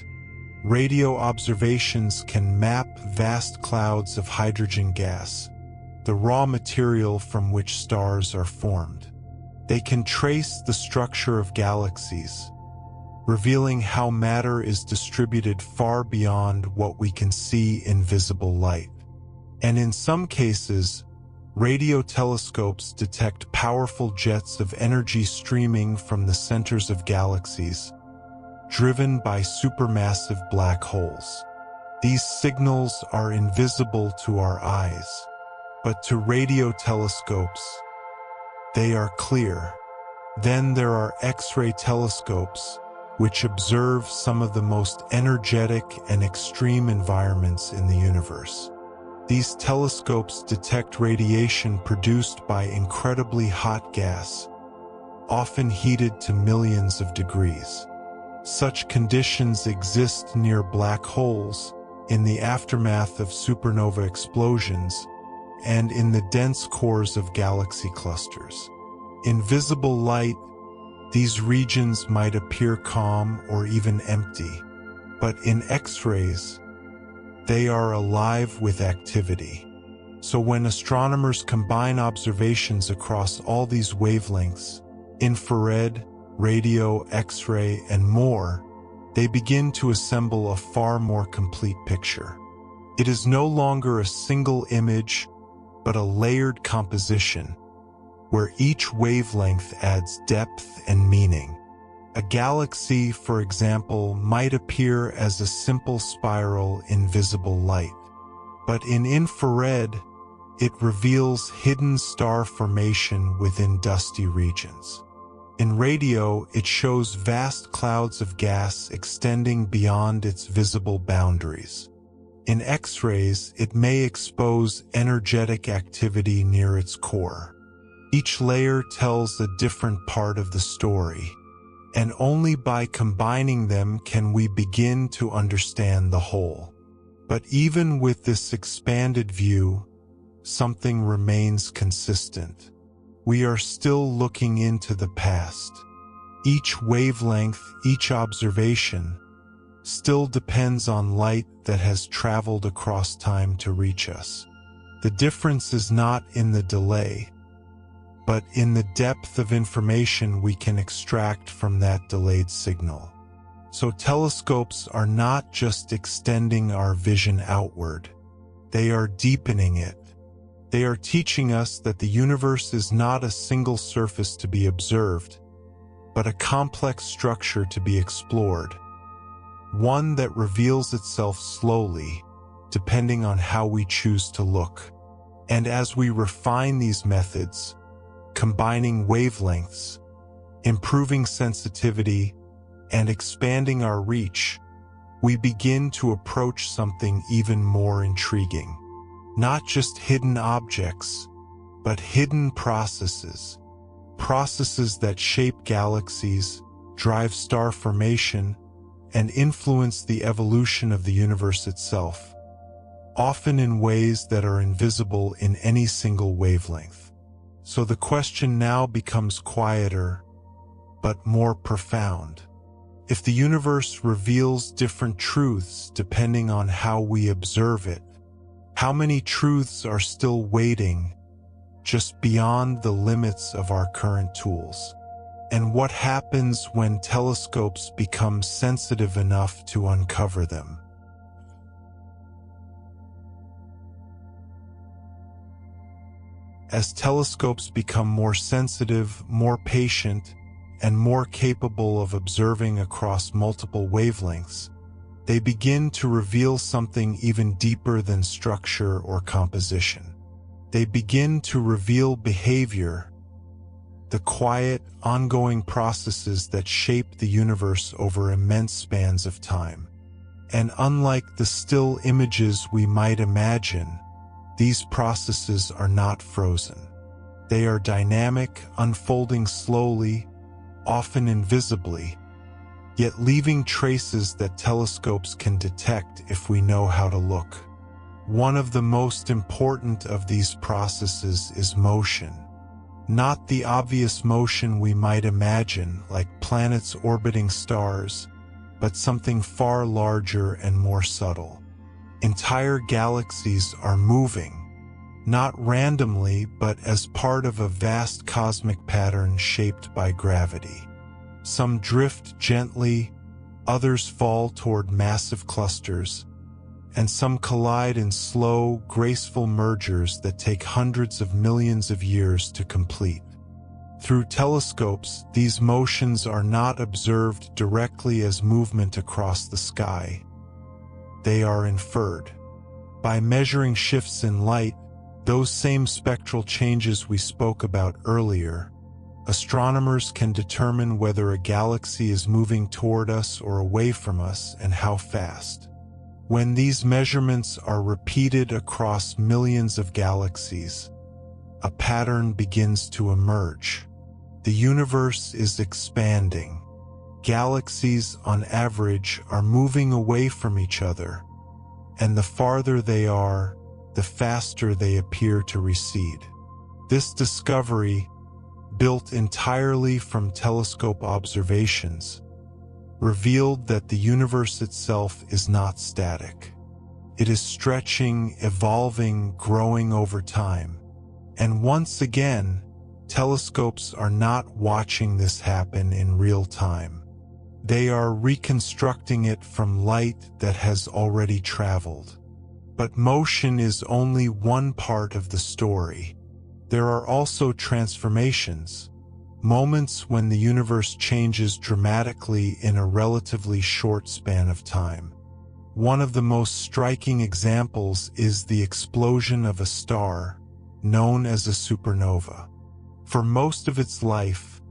Radio observations can map vast clouds of hydrogen gas, the raw material from which stars are formed. They can trace the structure of galaxies, revealing how matter is distributed far beyond what we can see in visible light. And in some cases, radio telescopes detect powerful jets of energy streaming from the centers of galaxies, driven by supermassive black holes. These signals are invisible to our eyes, but to radio telescopes, they are clear. Then there are X-ray telescopes, which observe some of the most energetic and extreme environments in the universe. These telescopes detect radiation produced by incredibly hot gas, often heated to millions of degrees. Such conditions exist near black holes, in the aftermath of supernova explosions, and in the dense cores of galaxy clusters. In visible light, these regions might appear calm or even empty, but in X-rays, they are alive with activity. So when astronomers combine observations across all these wavelengths, infrared, radio, X-ray, and more, they begin to assemble a far more complete picture. It is no longer a single image, but a layered composition, where each wavelength adds depth and meaning. A galaxy, for example, might appear as a simple spiral in visible light, but in infrared, it reveals hidden star formation within dusty regions. In radio, it shows vast clouds of gas extending beyond its visible boundaries. In X-rays, it may expose energetic activity near its core. Each layer tells a different part of the story, and only by combining them can we begin to understand the whole. But even with this expanded view, something remains consistent. We are still looking into the past. Each wavelength, each observation, still depends on light that has traveled across time to reach us. The difference is not in the delay, but in the depth of information we can extract from that delayed signal. So telescopes are not just extending our vision outward, they are deepening it. They are teaching us that the universe is not a single surface to be observed, but a complex structure to be explored, one that reveals itself slowly, depending on how we choose to look. And as we refine these methods, combining wavelengths, improving sensitivity, and expanding our reach, we begin to approach something even more intriguing. Not just hidden objects, but hidden processes. Processes that shape galaxies, drive star formation, and influence the evolution of the universe itself, often in ways that are invisible in any single wavelength. So the question now becomes quieter, but more profound. If the universe reveals different truths depending on how we observe it, how many truths are still waiting just beyond the limits of our current tools? And what happens when telescopes become sensitive enough to uncover them? As telescopes become more sensitive, more patient, and more capable of observing across multiple wavelengths, they begin to reveal something even deeper than structure or composition. They begin to reveal behavior, the quiet, ongoing processes that shape the universe over immense spans of time. And unlike the still images we might imagine, these processes are not frozen. They are dynamic, unfolding slowly, often invisibly, yet leaving traces that telescopes can detect if we know how to look. One of the most important of these processes is motion. Not the obvious motion we might imagine, like planets orbiting stars, but something far larger and more subtle. Entire galaxies are moving, not randomly, but as part of a vast cosmic pattern shaped by gravity. Some drift gently, others fall toward massive clusters, and some collide in slow, graceful mergers that take hundreds of millions of years to complete. Through telescopes, these motions are not observed directly as movement across the sky. They are inferred. By measuring shifts in light, those same spectral changes we spoke about earlier, Astronomers can determine whether a galaxy is moving toward us or away from us and how fast. When these measurements are repeated across millions of galaxies, a pattern begins to emerge. The universe is expanding. Galaxies, on average, are moving away from each other, and the farther they are, the faster they appear to recede. This discovery, built entirely from telescope observations, revealed that the universe itself is not static. It is stretching, evolving, growing over time. And once again, telescopes are not watching this happen in real time. They are reconstructing it from light that has already traveled. But motion is only one part of the story. There are also transformations, moments when the universe changes dramatically in a relatively short span of time. One of the most striking examples is the explosion of a star, known as a supernova. For most of its life,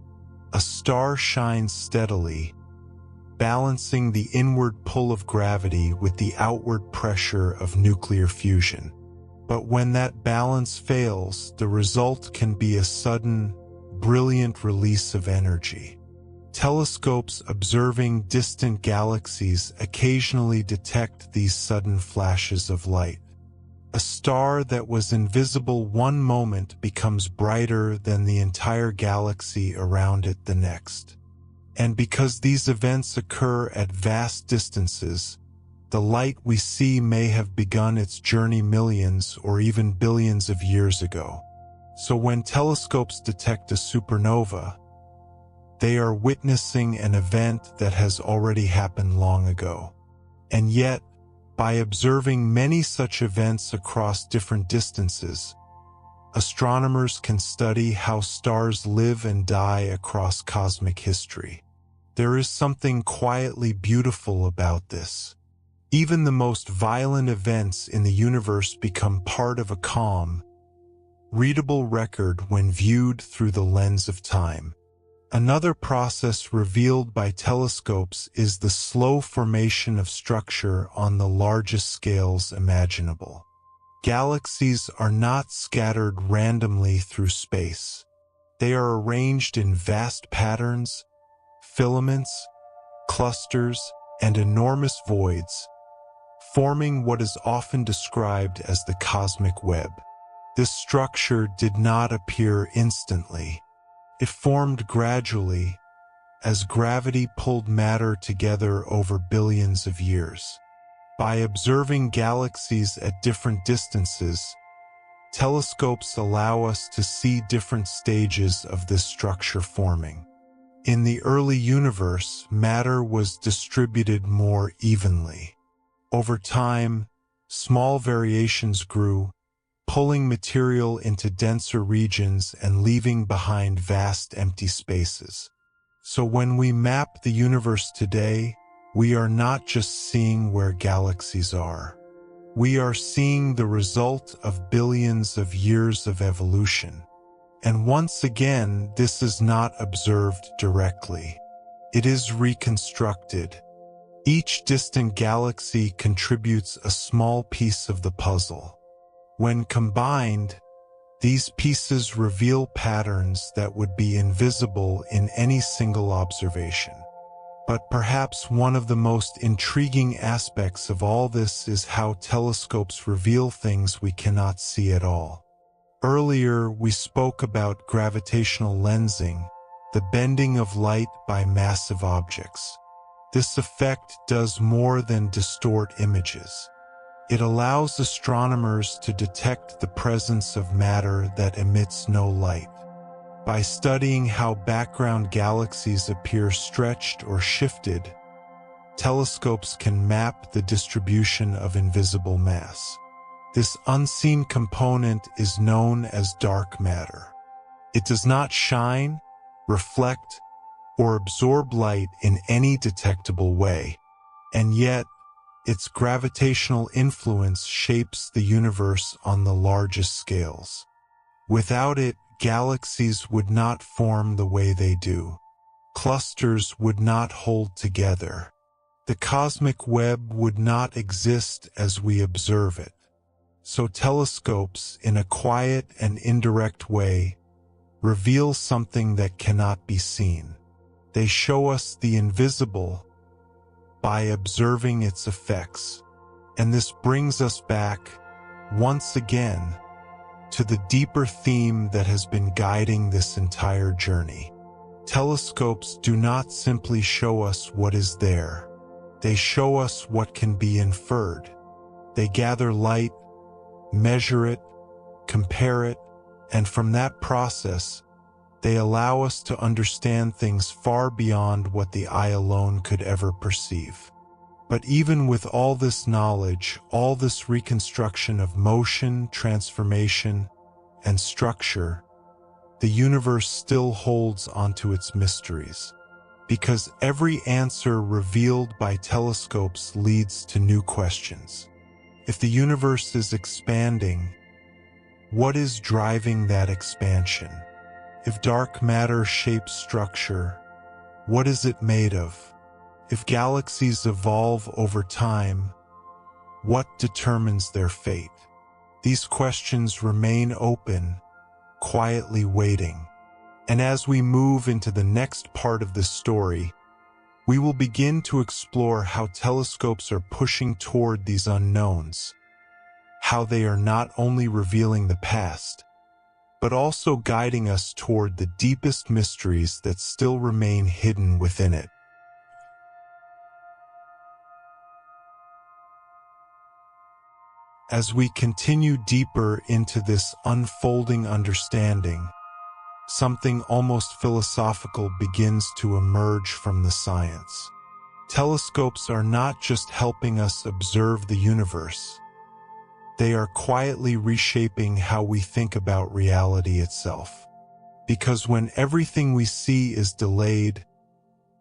a star shines steadily, balancing the inward pull of gravity with the outward pressure of nuclear fusion. But when that balance fails, the result can be a sudden, brilliant release of energy. Telescopes observing distant galaxies occasionally detect these sudden flashes of light. A star that was invisible one moment becomes brighter than the entire galaxy around it the next. And because these events occur at vast distances, the light we see may have begun its journey millions or even billions of years ago. So when telescopes detect a supernova, they are witnessing an event that has already happened long ago. And yet, by observing many such events across different distances, astronomers can study how stars live and die across cosmic history. There is something quietly beautiful about this. Even the most violent events in the universe become part of a calm, readable record when viewed through the lens of time. Another process revealed by telescopes is the slow formation of structure on the largest scales imaginable. Galaxies are not scattered randomly through space. They are arranged in vast patterns, filaments, clusters, and enormous voids, forming what is often described as the cosmic web. This structure did not appear instantly. It formed gradually, as gravity pulled matter together over billions of years. By observing galaxies at different distances, telescopes allow us to see different stages of this structure forming. In the early universe, matter was distributed more evenly. Over time, small variations grew, pulling material into denser regions and leaving behind vast empty spaces. So when we map the universe today, we are not just seeing where galaxies are. We are seeing the result of billions of years of evolution. And once again, this is not observed directly. It is reconstructed. Each distant galaxy contributes a small piece of the puzzle. When combined, these pieces reveal patterns that would be invisible in any single observation. But perhaps one of the most intriguing aspects of all this is how telescopes reveal things we cannot see at all. Earlier, we spoke about gravitational lensing, the bending of light by massive objects. This effect does more than distort images. It allows astronomers to detect the presence of matter that emits no light. By studying how background galaxies appear stretched or shifted, telescopes can map the distribution of invisible mass. This unseen component is known as dark matter. It does not shine, reflect, or absorb light in any detectable way, and yet, its gravitational influence shapes the universe on the largest scales. Without it, galaxies would not form the way they do. Clusters would not hold together. The cosmic web would not exist as we observe it. So telescopes, in a quiet and indirect way, reveal something that cannot be seen. They show us the invisible by observing its effects. And this brings us back, once again, to the deeper theme that has been guiding this entire journey. Telescopes do not simply show us what is there. They show us what can be inferred. They gather light, measure it, compare it, and from that process, they allow us to understand things far beyond what the eye alone could ever perceive. But even with all this knowledge, all this reconstruction of motion, transformation, and structure, the universe still holds onto its mysteries. Because every answer revealed by telescopes leads to new questions. If the universe is expanding, what is driving that expansion? If dark matter shapes structure, what is it made of? If galaxies evolve over time, what determines their fate? These questions remain open, quietly waiting. And as we move into the next part of this story, we will begin to explore how telescopes are pushing toward these unknowns, how they are not only revealing the past, but also guiding us toward the deepest mysteries that still remain hidden within it. As we continue deeper into this unfolding understanding, something almost philosophical begins to emerge from the science. Telescopes are not just helping us observe the universe. They are quietly reshaping how we think about reality itself. Because when everything we see is delayed,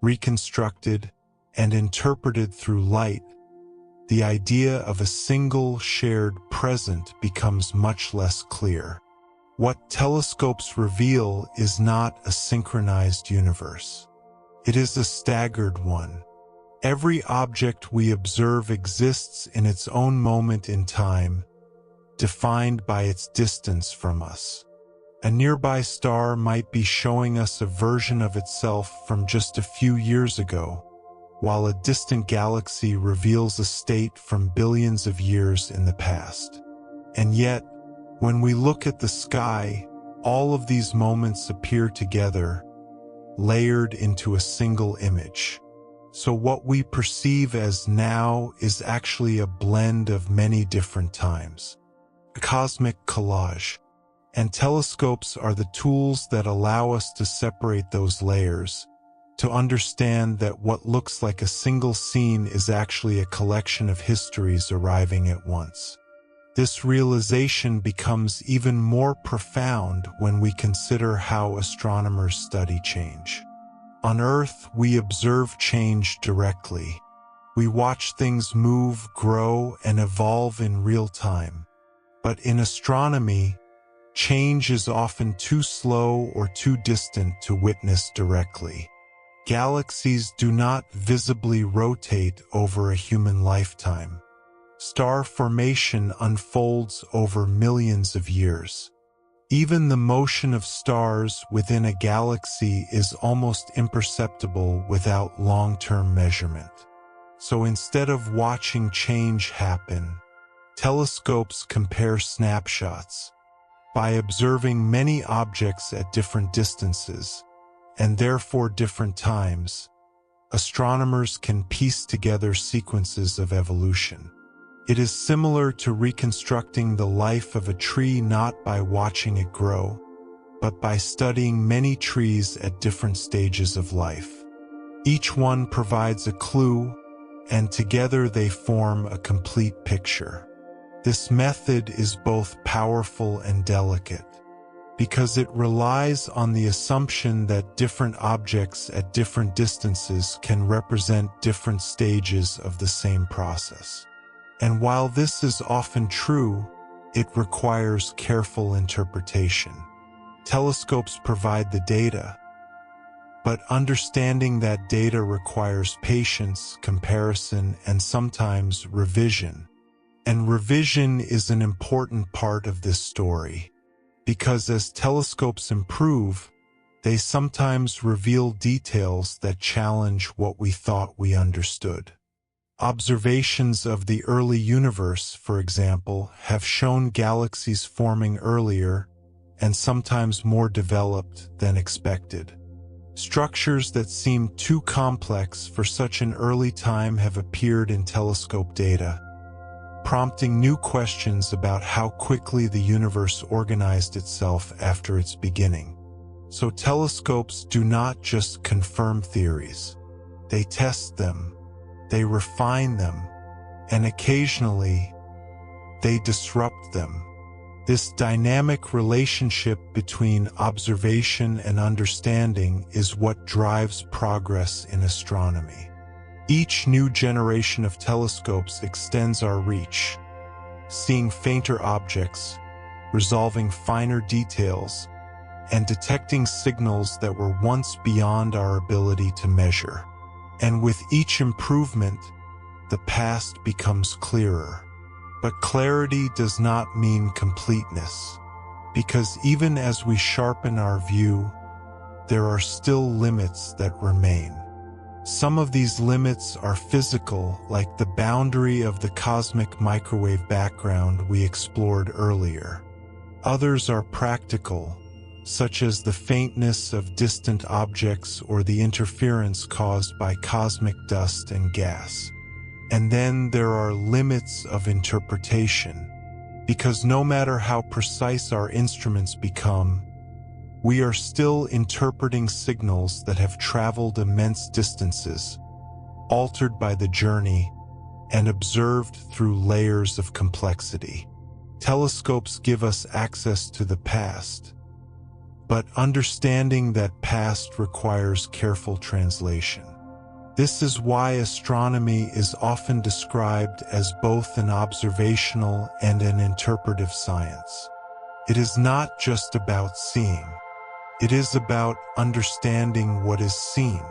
reconstructed, and interpreted through light, the idea of a single shared present becomes much less clear. What telescopes reveal is not a synchronized universe. It is a staggered one. Every object we observe exists in its own moment in time, defined by its distance from us. A nearby star might be showing us a version of itself from just a few years ago, while a distant galaxy reveals a state from billions of years in the past. And yet, when we look at the sky, all of these moments appear together, layered into a single image. So what we perceive as now is actually a blend of many different times. A cosmic collage. And telescopes are the tools that allow us to separate those layers, to understand that what looks like a single scene is actually a collection of histories arriving at once. This realization becomes even more profound when we consider how astronomers study change. On Earth, we observe change directly. We watch things move, grow, and evolve in real time. But in astronomy, change is often too slow or too distant to witness directly. Galaxies do not visibly rotate over a human lifetime. Star formation unfolds over millions of years. Even the motion of stars within a galaxy is almost imperceptible without long-term measurement. So instead of watching change happen, telescopes compare snapshots. By observing many objects at different distances, and therefore different times, astronomers can piece together sequences of evolution. It is similar to reconstructing the life of a tree not by watching it grow, but by studying many trees at different stages of life. Each one provides a clue, and together they form a complete picture. This method is both powerful and delicate, because it relies on the assumption that different objects at different distances can represent different stages of the same process. And while this is often true, it requires careful interpretation. Telescopes provide the data, but understanding that data requires patience, comparison, and sometimes revision. And revision is an important part of this story, because as telescopes improve, they sometimes reveal details that challenge what we thought we understood. Observations of the early universe, for example, have shown galaxies forming earlier and sometimes more developed than expected. Structures that seemed too complex for such an early time have appeared in telescope data, prompting new questions about how quickly the universe organized itself after its beginning. So telescopes do not just confirm theories. They test them, they refine them, and occasionally, they disrupt them. This dynamic relationship between observation and understanding is what drives progress in astronomy. Each new generation of telescopes extends our reach, seeing fainter objects, resolving finer details, and detecting signals that were once beyond our ability to measure. And with each improvement, the past becomes clearer. But clarity does not mean completeness, because even as we sharpen our view, there are still limits that remain. Some of these limits are physical, like the boundary of the cosmic microwave background we explored earlier. Others are practical, such as the faintness of distant objects or the interference caused by cosmic dust and gas. And then there are limits of interpretation, because no matter how precise our instruments become, we are still interpreting signals that have traveled immense distances, altered by the journey, and observed through layers of complexity. Telescopes give us access to the past, but understanding that past requires careful translation. This is why astronomy is often described as both an observational and an interpretive science. It is not just about seeing. It is about understanding what is seen.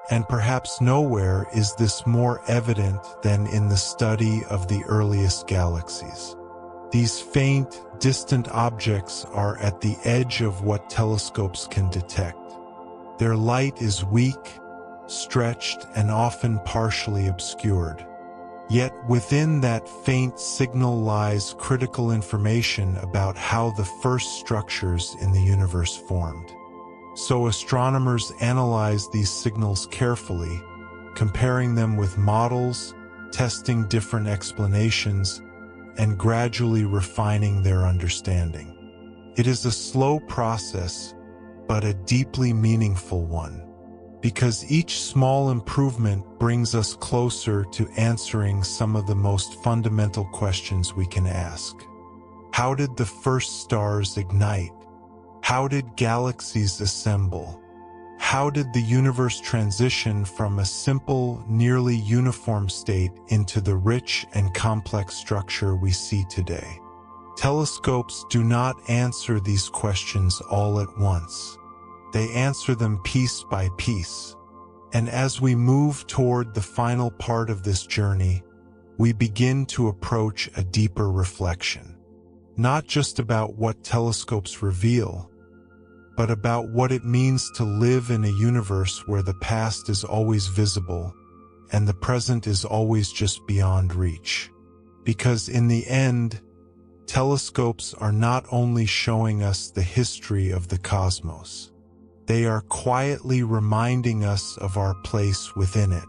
And perhaps nowhere is this more evident than in the study of the earliest galaxies. These faint, distant objects are at the edge of what telescopes can detect. Their light is weak, stretched, and often partially obscured. Yet within that faint signal lies critical information about how the first structures in the universe formed. So astronomers analyze these signals carefully, comparing them with models, testing different explanations, and gradually refining their understanding. It is a slow process, but a deeply meaningful one, because each small improvement brings us closer to answering some of the most fundamental questions we can ask. How did the first stars ignite? How did galaxies assemble? How did the universe transition from a simple, nearly uniform state into the rich and complex structure we see today? Telescopes do not answer these questions all at once. They answer them piece by piece. And as we move toward the final part of this journey, we begin to approach a deeper reflection. Not just about what telescopes reveal, but about what it means to live in a universe where the past is always visible and the present is always just beyond reach. Because in the end, telescopes are not only showing us the history of the cosmos, they are quietly reminding us of our place within it,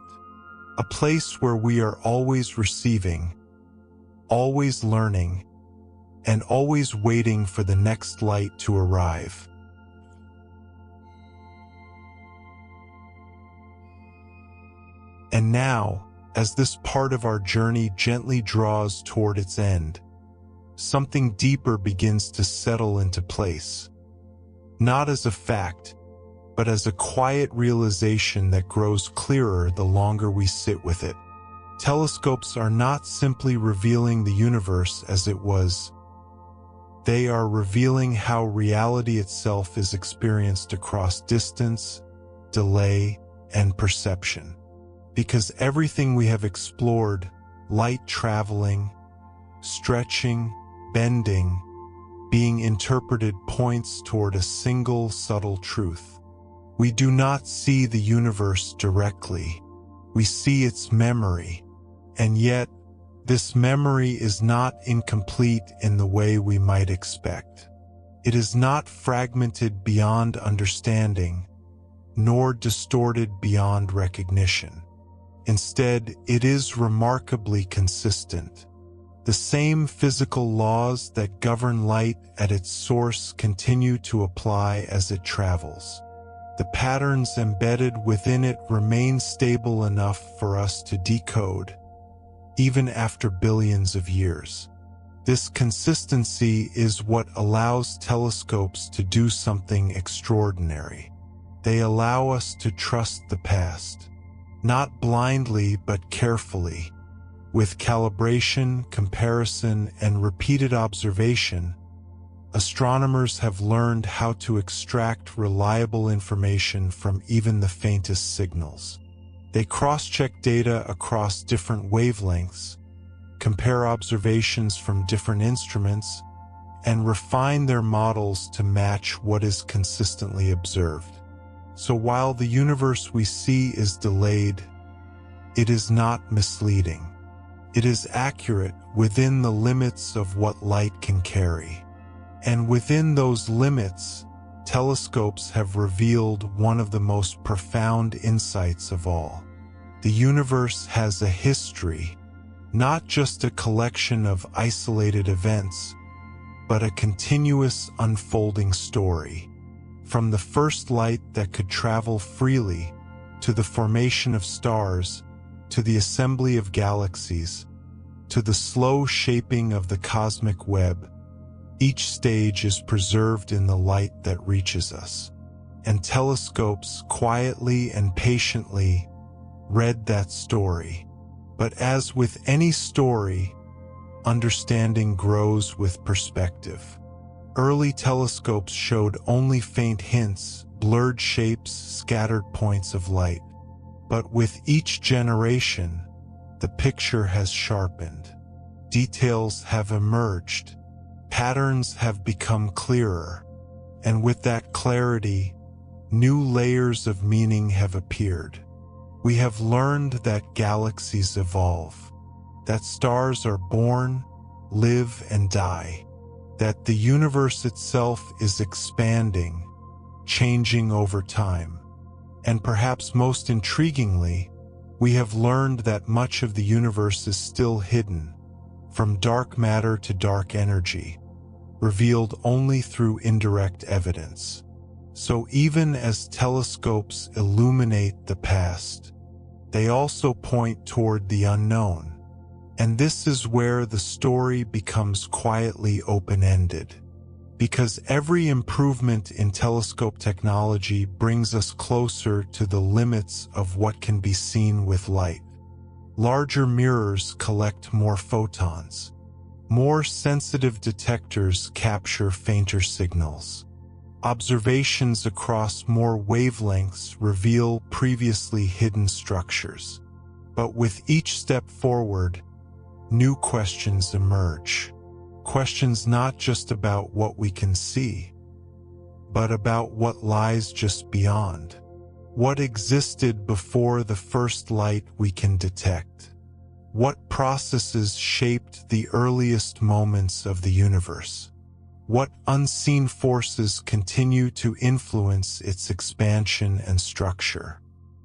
a place where we are always receiving, always learning, and always waiting for the next light to arrive. And now, as this part of our journey gently draws toward its end, something deeper begins to settle into place. Not as a fact, but as a quiet realization that grows clearer the longer we sit with it. Telescopes are not simply revealing the universe as it was. They are revealing how reality itself is experienced across distance, delay, and perception. Because everything we have explored, light traveling, stretching, bending, being interpreted, points toward a single subtle truth. We do not see the universe directly. We see its memory, and yet this memory is not incomplete in the way we might expect. It is not fragmented beyond understanding, nor distorted beyond recognition. Instead, it is remarkably consistent. The same physical laws that govern light at its source continue to apply as it travels. The patterns embedded within it remain stable enough for us to decode, even after billions of years. This consistency is what allows telescopes to do something extraordinary. They allow us to trust the past, not blindly but carefully. With calibration, comparison, and repeated observation, astronomers have learned how to extract reliable information from even the faintest signals. They cross-check data across different wavelengths, compare observations from different instruments, and refine their models to match what is consistently observed. So while the universe we see is delayed, it is not misleading. It is accurate within the limits of what light can carry. And within those limits, telescopes have revealed one of the most profound insights of all. The universe has a history, not just a collection of isolated events, but a continuous unfolding story. From the first light that could travel freely, to the formation of stars, to the assembly of galaxies, to the slow shaping of the cosmic web, each stage is preserved in the light that reaches us. And telescopes quietly and patiently read that story. But as with any story, understanding grows with perspective. Early telescopes showed only faint hints, blurred shapes, scattered points of light. But with each generation, the picture has sharpened. Details have emerged. Patterns have become clearer. And with that clarity, new layers of meaning have appeared. We have learned that galaxies evolve, that stars are born, live, and die, that the universe itself is expanding, changing over time. And perhaps most intriguingly, we have learned that much of the universe is still hidden, from dark matter to dark energy, revealed only through indirect evidence. So even as telescopes illuminate the past, they also point toward the unknown. And this is where the story becomes quietly open-ended. Because every improvement in telescope technology brings us closer to the limits of what can be seen with light. Larger mirrors collect more photons. More sensitive detectors capture fainter signals. Observations across more wavelengths reveal previously hidden structures. But with each step forward, new questions emerge. Questions not just about what we can see, but about what lies just beyond. What existed before the first light we can detect? What processes shaped the earliest moments of the universe? What unseen forces continue to influence its expansion and structure?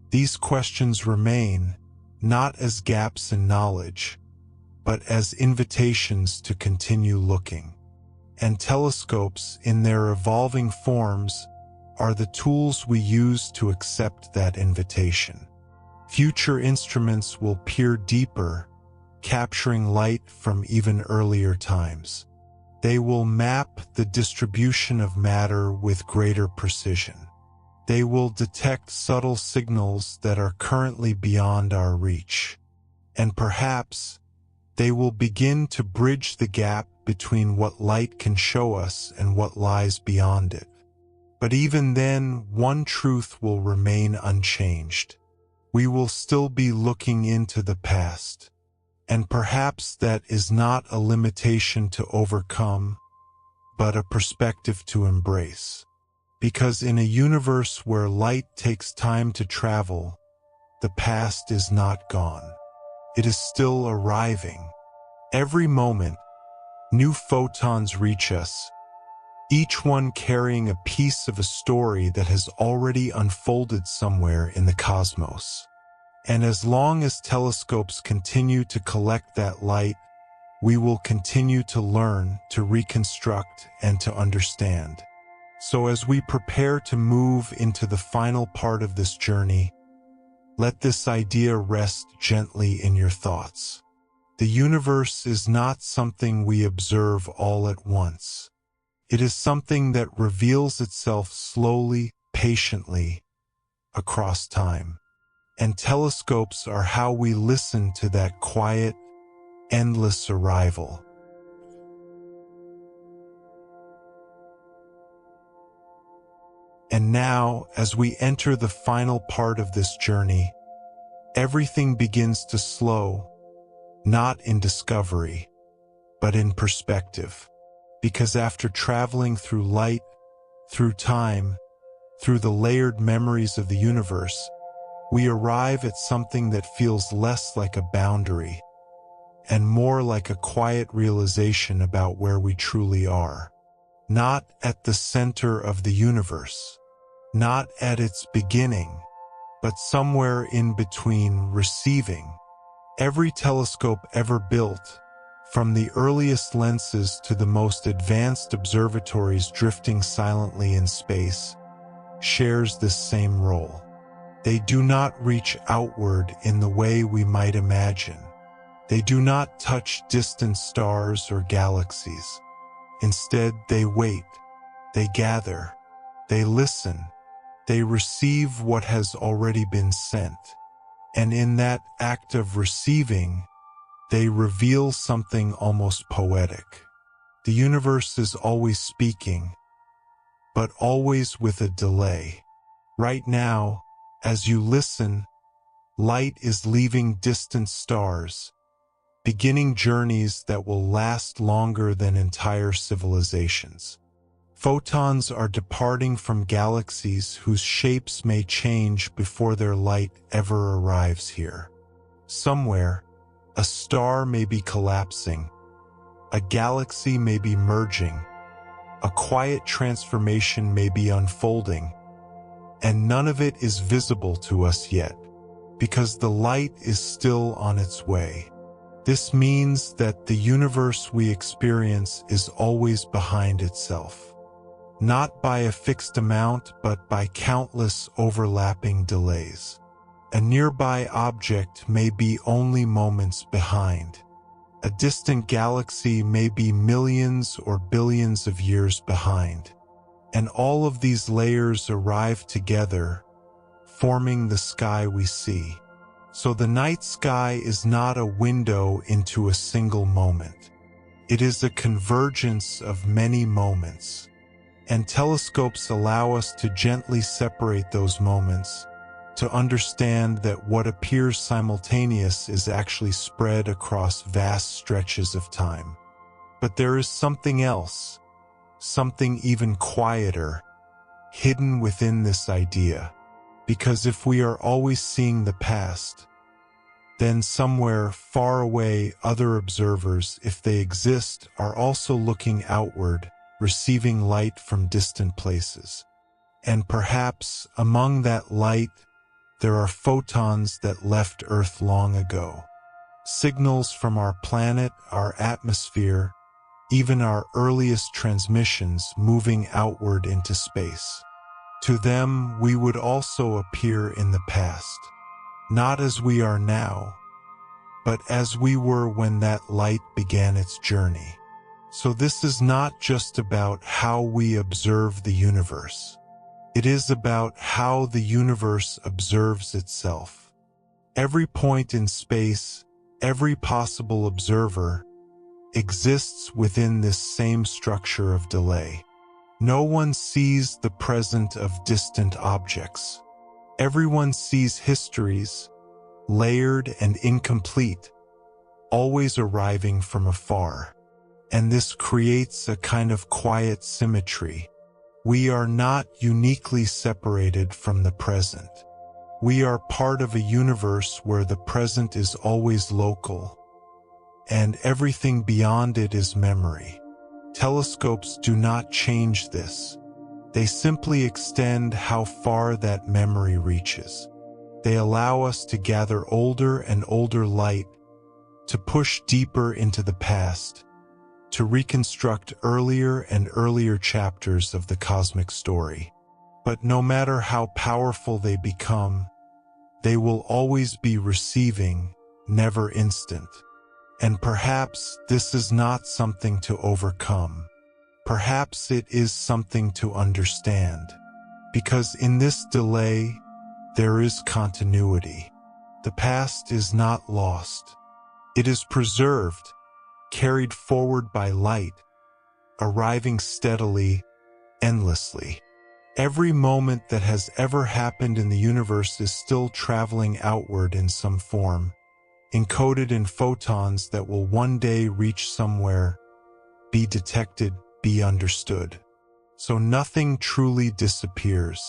These questions remain, not as gaps in knowledge, but as invitations to continue looking. And telescopes, in their evolving forms, are the tools we use to accept that invitation. Future instruments will peer deeper, capturing light from even earlier times. They will map the distribution of matter with greater precision. They will detect subtle signals that are currently beyond our reach. And perhaps, They will begin to bridge the gap between what light can show us and what lies beyond it. But even then, one truth will remain unchanged. We will still be looking into the past. And perhaps that is not a limitation to overcome, but a perspective to embrace. Because in a universe where light takes time to travel, the past is not gone. It is still arriving. Every moment, new photons reach us, each one carrying a piece of a story that has already unfolded somewhere in the cosmos. And as long as telescopes continue to collect that light, we will continue to learn, to reconstruct, and to understand. So as we prepare to move into the final part of this journey, let this idea rest gently in your thoughts. The universe is not something we observe all at once. It is something that reveals itself slowly, patiently, across time. And telescopes are how we listen to that quiet, endless arrival. And now, as we enter the final part of this journey, everything begins to slow, not in discovery, but in perspective. Because after traveling through light, through time, through the layered memories of the universe, we arrive at something that feels less like a boundary and more like a quiet realization about where we truly are. Not at the center of the universe, not at its beginning, but somewhere in between, receiving. Every telescope ever built, from the earliest lenses to the most advanced observatories drifting silently in space, shares this same role. They do not reach outward in the way we might imagine. They do not touch distant stars or galaxies. Instead, they wait, they gather, they listen, they receive what has already been sent. And in that act of receiving, they reveal something almost poetic. The universe is always speaking, but always with a delay. Right now, as you listen, light is leaving distant stars, beginning journeys that will last longer than entire civilizations. Photons are departing from galaxies whose shapes may change before their light ever arrives here. Somewhere, a star may be collapsing, a galaxy may be merging, a quiet transformation may be unfolding, and none of it is visible to us yet, because the light is still on its way. This means that the universe we experience is always behind itself. Not by a fixed amount, but by countless overlapping delays. A nearby object may be only moments behind. A distant galaxy may be millions or billions of years behind. And all of these layers arrive together, forming the sky we see. So the night sky is not a window into a single moment. It is a convergence of many moments. And telescopes allow us to gently separate those moments, to understand that what appears simultaneous is actually spread across vast stretches of time. But there is something else, something even quieter, hidden within this idea. Because if we are always seeing the past, then somewhere far away other observers, if they exist, are also looking outward, receiving light from distant places. And perhaps among that light, there are photons that left Earth long ago. Signals from our planet, our atmosphere, even our earliest transmissions moving outward into space. To them, we would also appear in the past, not as we are now, but as we were when that light began its journey. So this is not just about how we observe the universe. It is about how the universe observes itself. Every point in space, every possible observer, exists within this same structure of delay. No one sees the present of distant objects. Everyone sees histories, layered and incomplete, always arriving from afar. And this creates a kind of quiet symmetry. We are not uniquely separated from the present. We are part of a universe where the present is always local, and everything beyond it is memory. Telescopes do not change this. They simply extend how far that memory reaches. They allow us to gather older and older light, to push deeper into the past, to reconstruct earlier and earlier chapters of the cosmic story. But no matter how powerful they become, they will always be receiving, never instant. And perhaps this is not something to overcome. Perhaps it is something to understand. Because in this delay, there is continuity. The past is not lost. It is preserved, carried forward by light, arriving steadily, endlessly. Every moment that has ever happened in the universe is still traveling outward in some form, encoded in photons that will one day reach somewhere, be detected, be understood. So nothing truly disappears.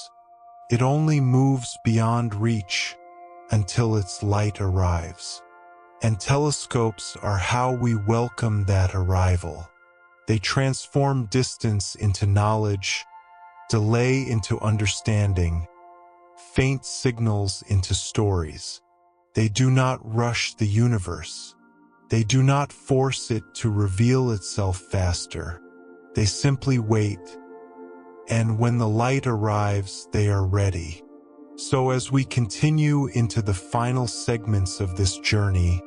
It only moves beyond reach until its light arrives. And telescopes are how we welcome that arrival. They transform distance into knowledge, delay into understanding, faint signals into stories. They do not rush the universe. They do not force it to reveal itself faster. They simply wait, and when the light arrives, they are ready. So as we continue into the final segments of this journey,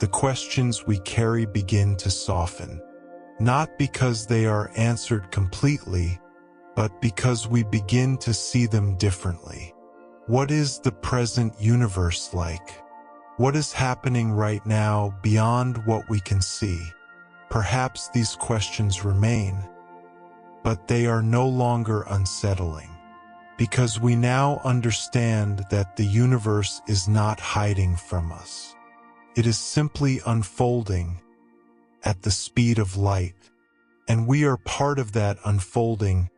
the questions we carry begin to soften. Not because they are answered completely, but because we begin to see them differently. What is the present universe like? What is happening right now beyond what we can see? Perhaps these questions remain, but they are no longer unsettling, because we now understand that the universe is not hiding from us. It is simply unfolding at the speed of light, and we are part of that unfolding,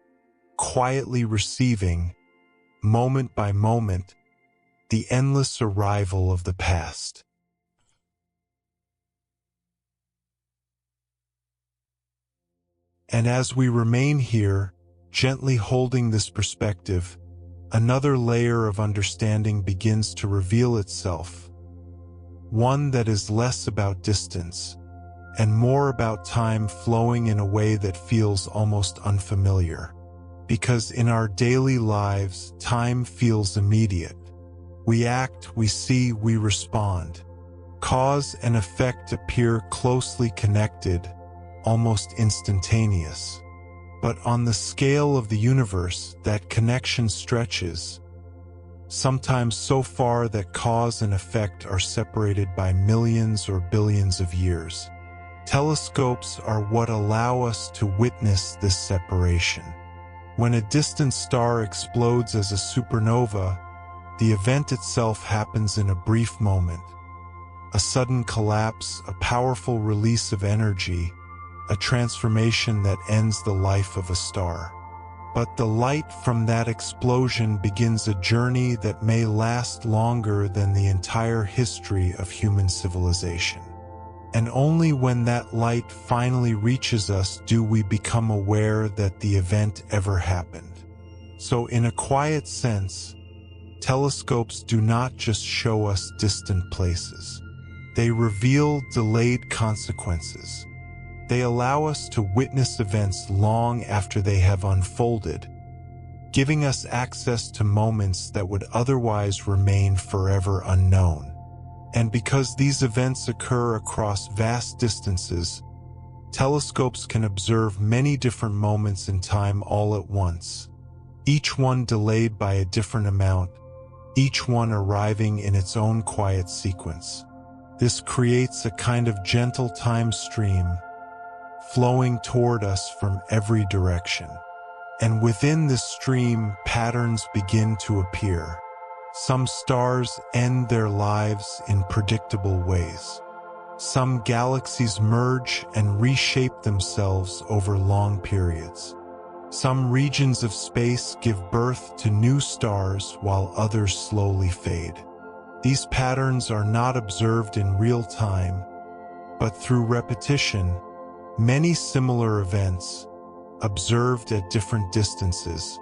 quietly receiving, moment by moment, the endless arrival of the past. And as we remain here, gently holding this perspective, another layer of understanding begins to reveal itself, one that is less about distance and more about time flowing in a way that feels almost unfamiliar. Because in our daily lives, time feels immediate. We act, we see, we respond. Cause and effect appear closely connected, almost instantaneous. But on the scale of the universe, that connection stretches, sometimes so far that cause and effect are separated by millions or billions of years. Telescopes are what allow us to witness this separation. When a distant star explodes as a supernova, the event itself happens in a brief moment. A sudden collapse, a powerful release of energy, a transformation that ends the life of a star. But the light from that explosion begins a journey that may last longer than the entire history of human civilization. And only when that light finally reaches us do we become aware that the event ever happened. So in a quiet sense, telescopes do not just show us distant places. They reveal delayed consequences. They allow us to witness events long after they have unfolded, giving us access to moments that would otherwise remain forever unknown. And because these events occur across vast distances, telescopes can observe many different moments in time all at once, each one delayed by a different amount, each one arriving in its own quiet sequence. This creates a kind of gentle time stream flowing toward us from every direction. And within this stream, patterns begin to appear. Some stars end their lives in predictable ways. Some galaxies merge and reshape themselves over long periods. Some regions of space give birth to new stars while others slowly fade. These patterns are not observed in real time, but through repetition, many similar events, observed at different distances,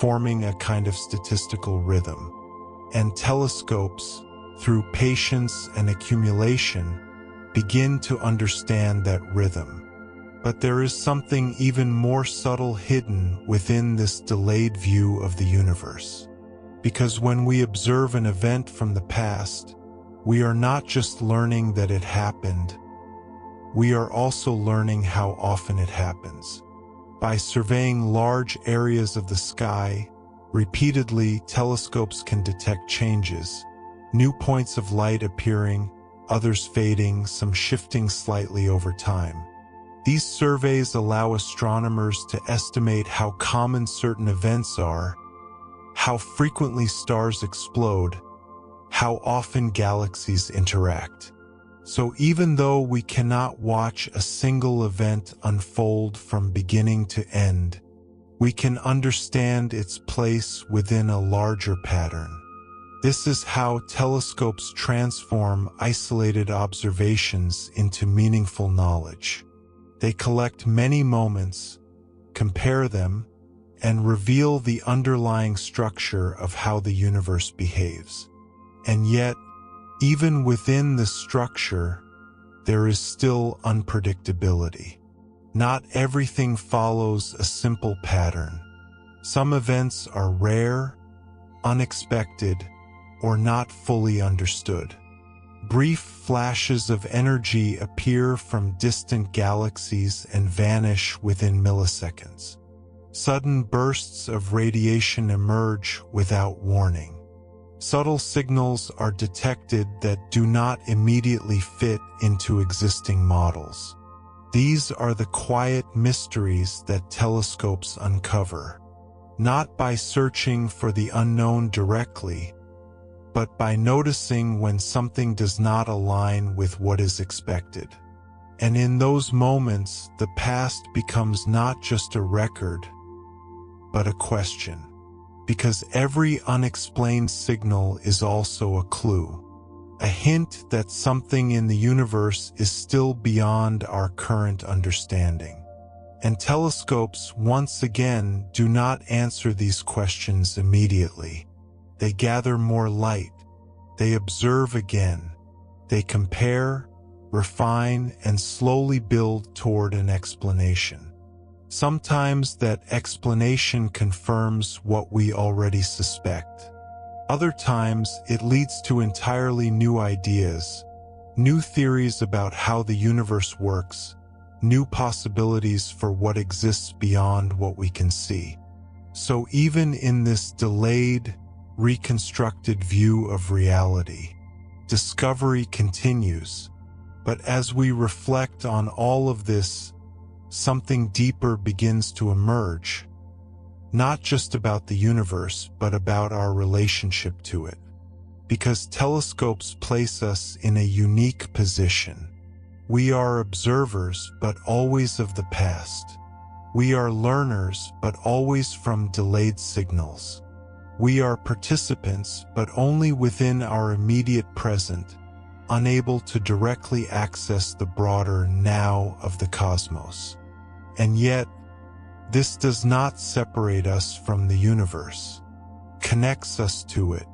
forming a kind of statistical rhythm. And telescopes, through patience and accumulation, begin to understand that rhythm. But there is something even more subtle hidden within this delayed view of the universe. Because when we observe an event from the past, we are not just learning that it happened, we are also learning how often it happens. By surveying large areas of the sky, repeatedly, telescopes can detect changes, new points of light appearing, others fading, some shifting slightly over time. These surveys allow astronomers to estimate how common certain events are, how frequently stars explode, how often galaxies interact. So even though we cannot watch a single event unfold from beginning to end, we can understand its place within a larger pattern. This is how telescopes transform isolated observations into meaningful knowledge. They collect many moments, compare them, and reveal the underlying structure of how the universe behaves. And yet, even within the structure, there is still unpredictability. Not everything follows a simple pattern. Some events are rare, unexpected, or not fully understood. Brief flashes of energy appear from distant galaxies and vanish within milliseconds. Sudden bursts of radiation emerge without warning. Subtle signals are detected that do not immediately fit into existing models. These are the quiet mysteries that telescopes uncover, not by searching for the unknown directly, but by noticing when something does not align with what is expected. And in those moments, the past becomes not just a record, but a question. Because every unexplained signal is also a clue, a hint that something in the universe is still beyond our current understanding. And telescopes, once again, do not answer these questions immediately. They gather more light, they observe again, they compare, refine, and slowly build toward an explanation. Sometimes that explanation confirms what we already suspect. Other times it leads to entirely new ideas, new theories about how the universe works, new possibilities for what exists beyond what we can see. So even in this delayed, reconstructed view of reality, discovery continues. But as we reflect on all of this, something deeper begins to emerge, not just about the universe, but about our relationship to it. Because telescopes place us in a unique position. We are observers, but always of the past. We are learners, but always from delayed signals. We are participants, but only within our immediate present, unable to directly access the broader now of the cosmos. And yet, this does not separate us from the universe, connects us to it,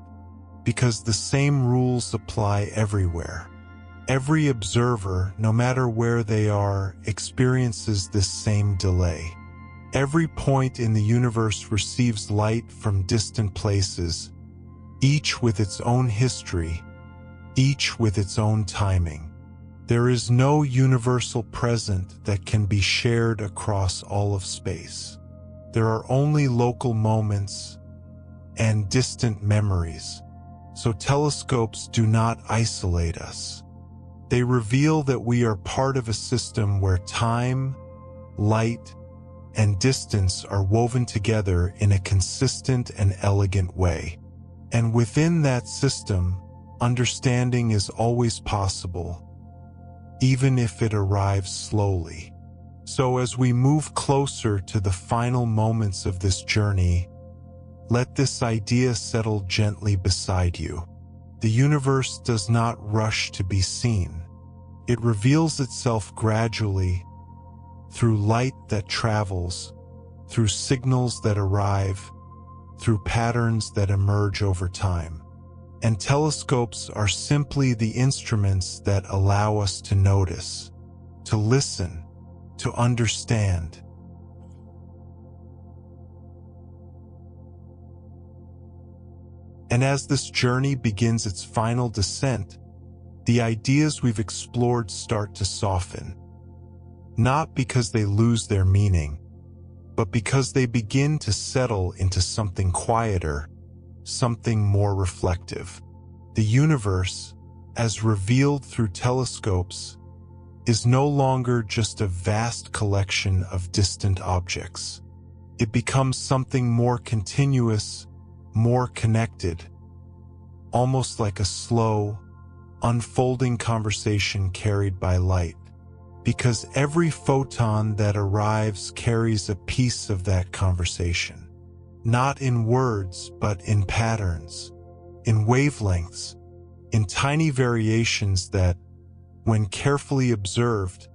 because the same rules apply everywhere. Every observer, no matter where they are, experiences this same delay. Every point in the universe receives light from distant places, each with its own history, each with its own timing. There is no universal present that can be shared across all of space. There are only local moments and distant memories. So telescopes do not isolate us. They reveal that we are part of a system where time, light, and distance are woven together in a consistent and elegant way. And within that system, understanding is always possible, even if it arrives slowly. So as we move closer to the final moments of this journey, let this idea settle gently beside you. The universe does not rush to be seen. It reveals itself gradually, through light that travels, through signals that arrive, through patterns that emerge over time. And telescopes are simply the instruments that allow us to notice, to listen, to understand. And as this journey begins its final descent, the ideas we've explored start to soften. Not because they lose their meaning, but because they begin to settle into something quieter, something more reflective. The universe, as revealed through telescopes, is no longer just a vast collection of distant objects. It becomes something more continuous, more connected, almost like a slow, unfolding conversation carried by light. Because every photon that arrives carries a piece of that conversation. Not in words, but in patterns, in wavelengths, in tiny variations that, when carefully observed,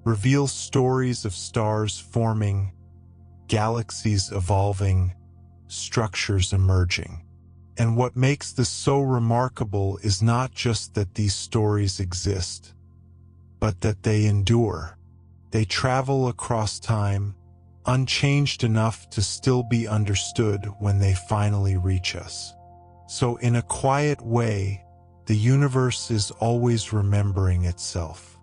reveal stories of stars forming, galaxies evolving, structures emerging. And what makes this so remarkable is not just that these stories exist, but that they endure. They travel across time, unchanged enough to still be understood when they finally reach us. So in a quiet way, the universe is always remembering itself.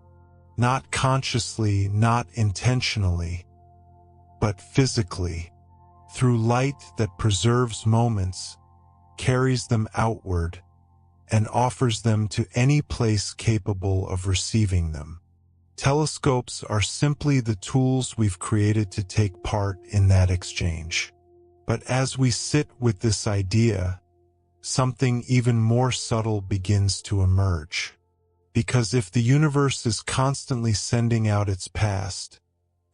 Not consciously, not intentionally, but physically, through light that preserves moments, carries them outward, and offers them to any place capable of receiving them. Telescopes are simply the tools we've created to take part in that exchange. But as we sit with this idea, something even more subtle begins to emerge. Because if the universe is constantly sending out its past,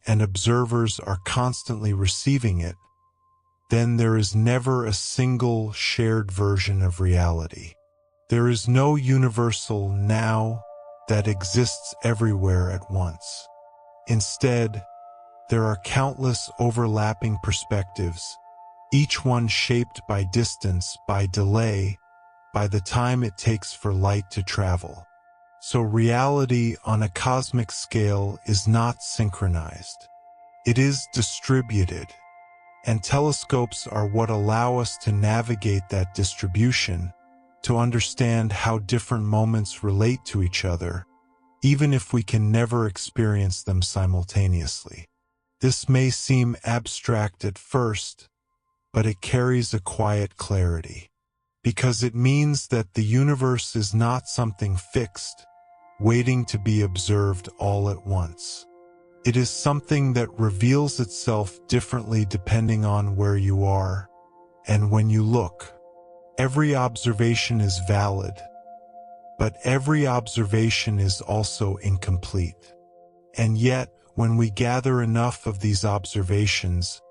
and observers are constantly receiving it, then there is never a single shared version of reality. There is no universal now that exists everywhere at once. Instead, there are countless overlapping perspectives, each one shaped by distance, by delay, by the time it takes for light to travel. So reality on a cosmic scale is not synchronized. It is distributed, and telescopes are what allow us to navigate that distribution, to understand how different moments relate to each other, even if we can never experience them simultaneously. This may seem abstract at first, but it carries a quiet clarity, because it means that the universe is not something fixed, waiting to be observed all at once. It is something that reveals itself differently depending on where you are and when you look. Every observation is valid, but every observation is also incomplete. And yet, when we gather enough of these observations,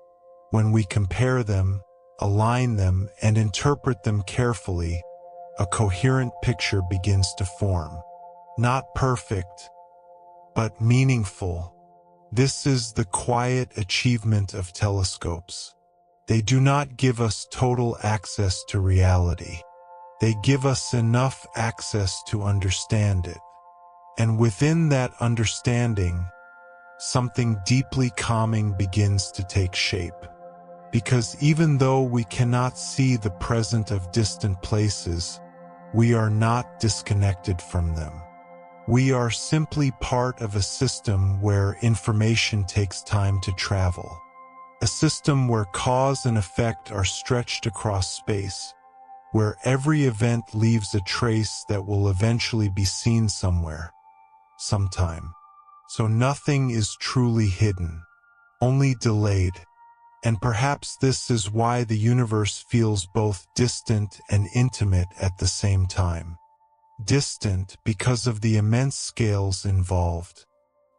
when we compare them, align them, and interpret them carefully, a coherent picture begins to form. Not perfect, but meaningful. This is the quiet achievement of telescopes. They do not give us total access to reality. They give us enough access to understand it. And within that understanding, something deeply calming begins to take shape. Because even though we cannot see the present of distant places, we are not disconnected from them. We are simply part of a system where information takes time to travel. A system where cause and effect are stretched across space, where every event leaves a trace that will eventually be seen somewhere. sometime. So nothing is truly hidden, only delayed. And perhaps this is why the universe feels both distant and intimate at the same time. Distant because of the immense scales involved.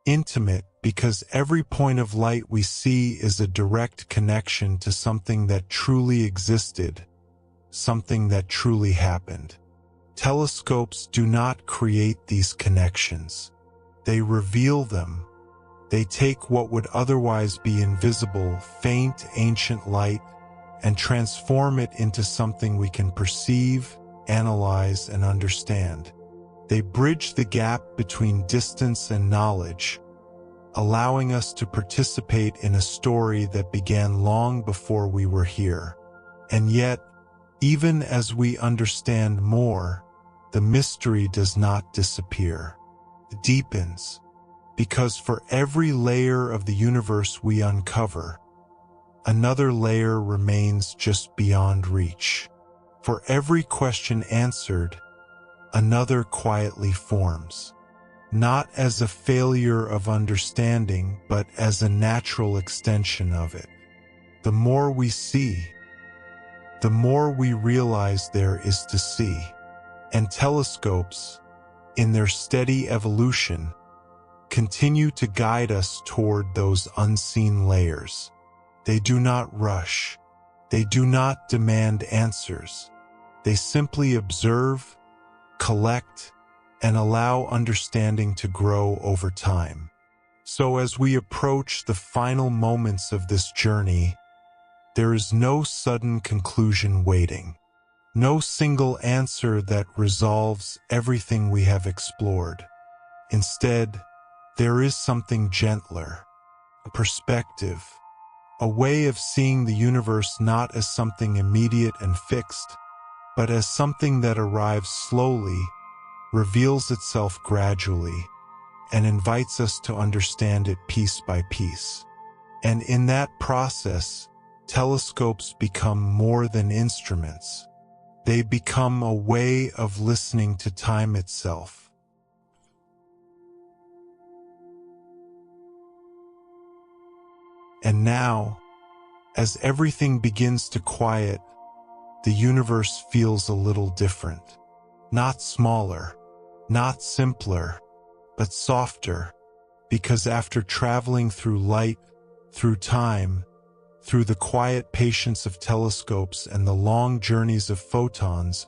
Intimate because every point of light we see is a direct connection to something that truly existed, something that truly happened. Telescopes do not create these connections. They reveal them. They take what would otherwise be invisible, faint, ancient light and transform it into something we can perceive, analyze, and understand. They bridge the gap between distance and knowledge, allowing us to participate in a story that began long before we were here. And yet, even as we understand more, the mystery does not disappear. It deepens, because for every layer of the universe we uncover, another layer remains just beyond reach. For every question answered, another quietly forms, not as a failure of understanding, but as a natural extension of it. The more we see, the more we realize there is to see. And telescopes, in their steady evolution, continue to guide us toward those unseen layers. They do not rush. They do not demand answers. They simply observe, collect, and allow understanding to grow over time. So as we approach the final moments of this journey, there is no sudden conclusion waiting. No single answer that resolves everything we have explored. Instead, there is something gentler, a perspective, a way of seeing the universe not as something immediate and fixed, but as something that arrives slowly, reveals itself gradually, and invites us to understand it piece by piece. And in that process, telescopes become more than instruments. They become a way of listening to time itself. And now, as everything begins to quiet, the universe feels a little different. Not smaller, not simpler, but softer, because after traveling through light, through time, through the quiet patience of telescopes and the long journeys of photons,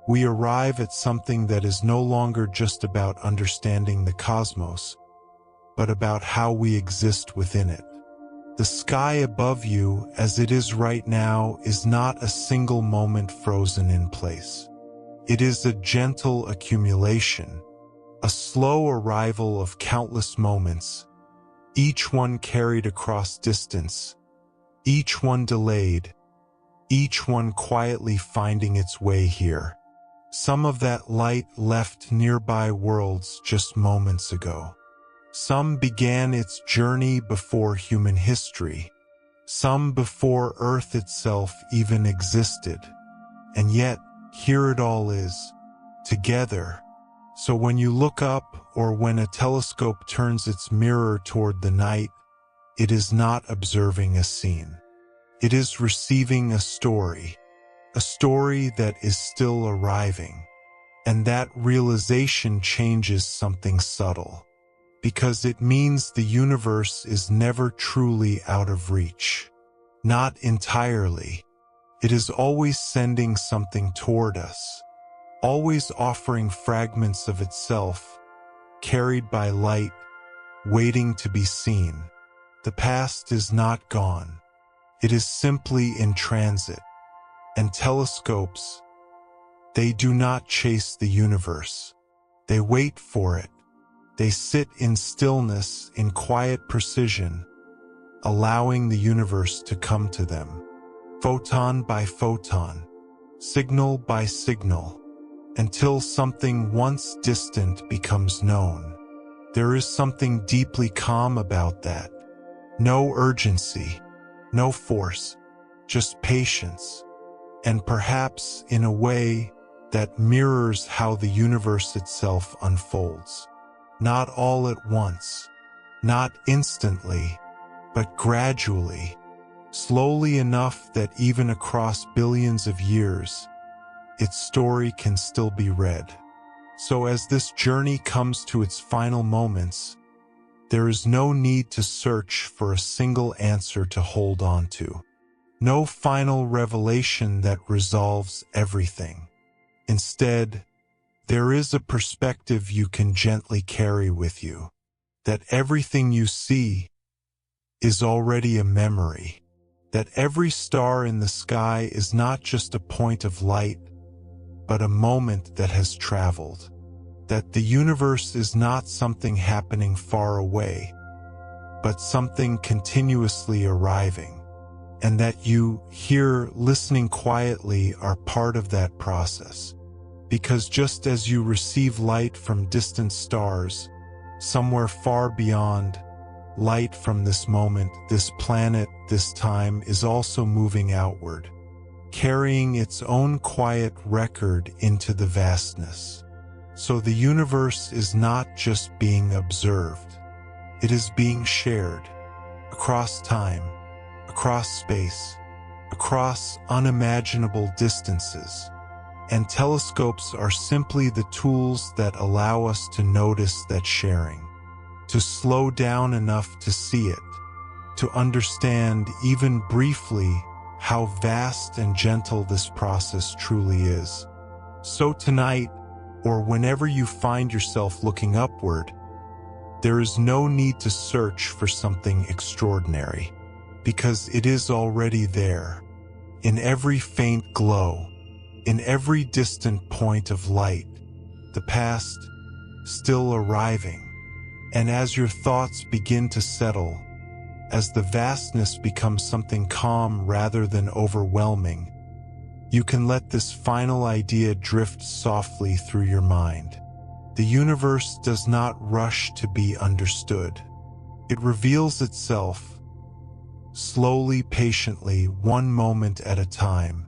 we arrive at something that is no longer just about understanding the cosmos, but about how we exist within it. The sky above you, as it is right now, is not a single moment frozen in place. It is a gentle accumulation, a slow arrival of countless moments, each one carried across distance, each one delayed, each one quietly finding its way here. Some of that light left nearby worlds just moments ago. Some began its journey before human history, some before Earth itself even existed. And yet, here it all is, together. So when you look up, or when a telescope turns its mirror toward the night, it is not observing a scene. It is receiving a story that is still arriving. And that realization changes something subtle, because it means the universe is never truly out of reach. Not entirely. It is always sending something toward us, always offering fragments of itself, carried by light, waiting to be seen. The past is not gone. It is simply in transit. And telescopes, they do not chase the universe. They wait for it. They sit in stillness, in quiet precision, allowing the universe to come to them, photon by photon, signal by signal, until something once distant becomes known. There is something deeply calm about that. No urgency, no force, just patience, and perhaps in a way that mirrors how the universe itself unfolds. not all at once, not instantly, but gradually, slowly enough that even across billions of years, its story can still be read. So as this journey comes to its final moments, there is no need to search for a single answer to hold on to. No final revelation that resolves everything. Instead, there is a perspective you can gently carry with you, that everything you see is already a memory, that every star in the sky is not just a point of light, but a moment that has traveled, that the universe is not something happening far away, but something continuously arriving, and that you, here listening quietly, are part of that process. Because just as you receive light from distant stars, somewhere far beyond, light from this moment, this planet, this time is also moving outward, carrying its own quiet record into the vastness. So the universe is not just being observed, it is being shared across time, across space, across unimaginable distances. And telescopes are simply the tools that allow us to notice that sharing, to slow down enough to see it, to understand even briefly how vast and gentle this process truly is. So tonight, or whenever you find yourself looking upward, there is no need to search for something extraordinary, because it is already there, in every faint glow, in every distant point of light, the past still arriving. And as your thoughts begin to settle, as the vastness becomes something calm rather than overwhelming, you can let this final idea drift softly through your mind. The universe does not rush to be understood. It reveals itself, slowly, patiently, one moment at a time.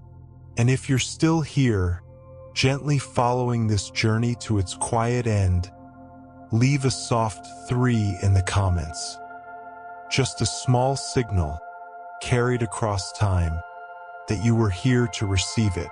And if you're still here, gently following this journey to its quiet end, leave a soft 3 in the comments. Just a small signal, carried across time, that you were here to receive it.